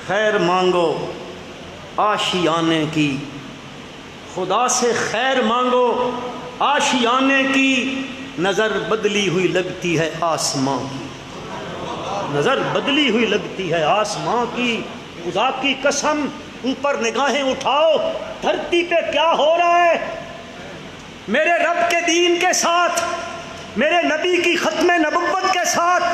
خیر مانگو آشیانے کی. خدا سے خیر مانگو آشیانے کی. نظر بدلی ہوئی لگتی ہے آسمان کی. نظر بدلی ہوئی لگتی ہے آسمان کی. خدا کی قسم اوپر نگاہیں اٹھاؤ دھرتی پہ کیا ہو رہا ہے. میرے رب کے دین کے ساتھ میرے نبی کی ختم نبوت کے ساتھ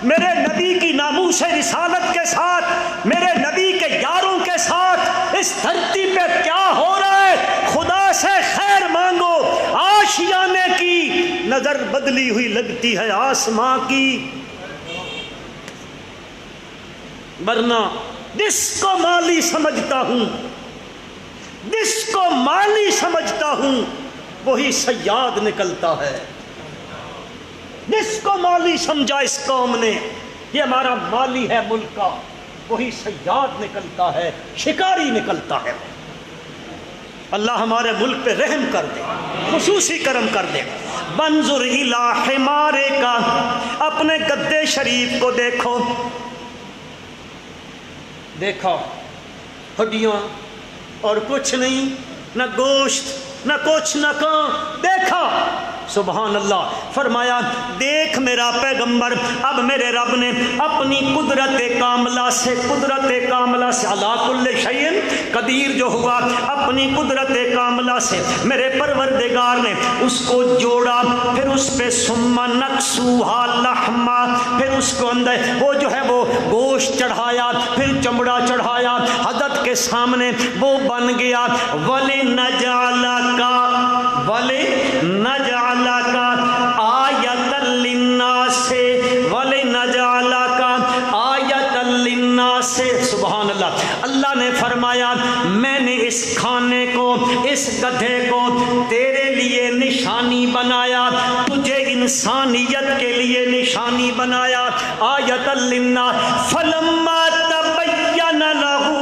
میرے نبی کی ناموس رسالت کے ساتھ میرے نبی کے یاروں کے ساتھ اس دھرتی پہ کیا ہو رہا ہے. خدا سے خیر مانگو آشیانے کی. نظر بدلی ہوئی لگتی ہے آسماں کی. ورنہ جس کو مالی سمجھتا ہوں وہی صیاد نکلتا ہے. جس کو مالی سمجھا اس قوم نے یہ ہمارا مالی ہے ملک کا وہی صیاد نکلتا ہے شکاری نکلتا ہے. اللہ ہمارے ملک پہ رحم کر دے خصوصی کرم کر دے. وانظر الی حمارک. اپنے گدے شریف کو دیکھو دیکھا ہڈیاں اور کچھ نہیں، نہ گوشت نہ کچھ نہ کہاں، دیکھا سبحان اللہ۔ فرمایا دیکھ میرا پیغمبر، اب میرے رب نے اپنی قدرت کاملہ سے علی کل شیء قدیر جو ہوا، اپنی قدرت کاملہ سے میرے پروردگار نے اس کو جوڑا، پھر اس پہ ثم نکسوہا لحما، پھر اس کو اندر وہ جو ہے وہ گوشت چڑھایا، پھر چمڑا چڑھایا، حضرت کے سامنے وہ بن گیا۔ وَلِنَجْعَلَكَ آیَةً لِلنَّاسِ وَلِنَجْعَلَكَ آیَةً لِلنَّاسِ سبحان اللہ۔ اللہ نے فرمایا میں نے اس کھانے کو، اس گدھے کو تیرے لیے نشانی بنایا، تجھے انسانیت کے لیے نشانی بنایا۔ آیَةً لِلنَّاسِ فَلَمَّا تَبَيَّنَ لَهُ،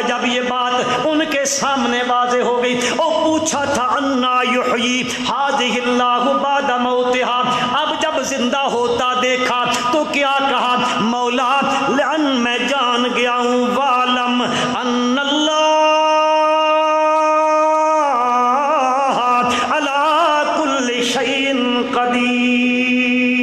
جب یہ بات ان کے سامنے واضح ہو گئی، او پوچھا تھا انا یحیی ھذہ اللہ بعد موتہا، اب جب زندہ ہوتا دیکھا تو کیا کہا؟ مولا لأن میں جان گیا ہوں، وعلم ان اللہ علی کل شیء قدیر،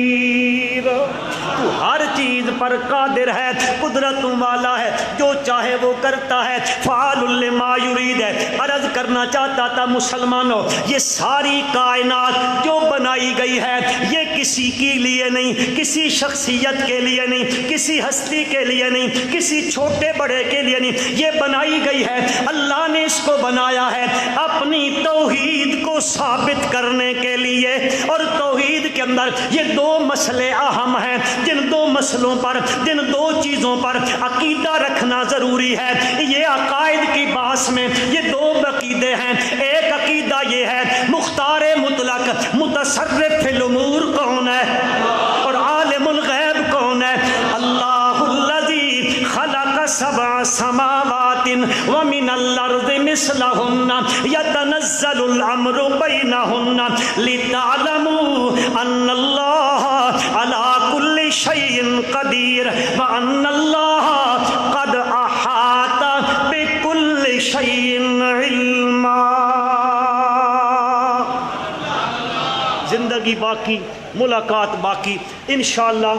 تو ہر چیز پر قادر ہے، قدرت والا ہے، جو چاہے وہ کرتا ہے، فعال لما یرید ہے۔ عرض کرنا چاہتا تھا مسلمانوں، یہ ساری کائنات جو بنائی گئی ہے یہ کسی کے لیے نہیں، کسی شخصیت کے لیے نہیں، کسی ہستی کے لیے نہیں، کسی چھوٹے بڑے کے لیے نہیں، یہ بنائی گئی ہے اللہ نے اس کو بنایا ہے اپنی توحید کو ثابت کرنے کے لیے۔ اور توحید کے اندر یہ دو مسئلے اہم ہیں، جن دو مسئلوں پر، جن دو چیزوں پر عقیدہ رکھنا ضروری ہے۔ یہ عقائد کی بحث میں یہ دو عقیدے ہیں۔ ایک عقیدہ یہ ہے مختار مطلق، متصرف فی الامور کون ہے اور عالم الغیب کون ہے؟ اللہ الذی خلق سبع سماوات ومن الارض مثلہن یتنزل الامر بینہن لتعلموا ان اللہ علی کل شیء قدیر وان اللہ قد احاط بكل شيء علما۔ زندگی باقی، ملاقات باقی، انشاءاللہ۔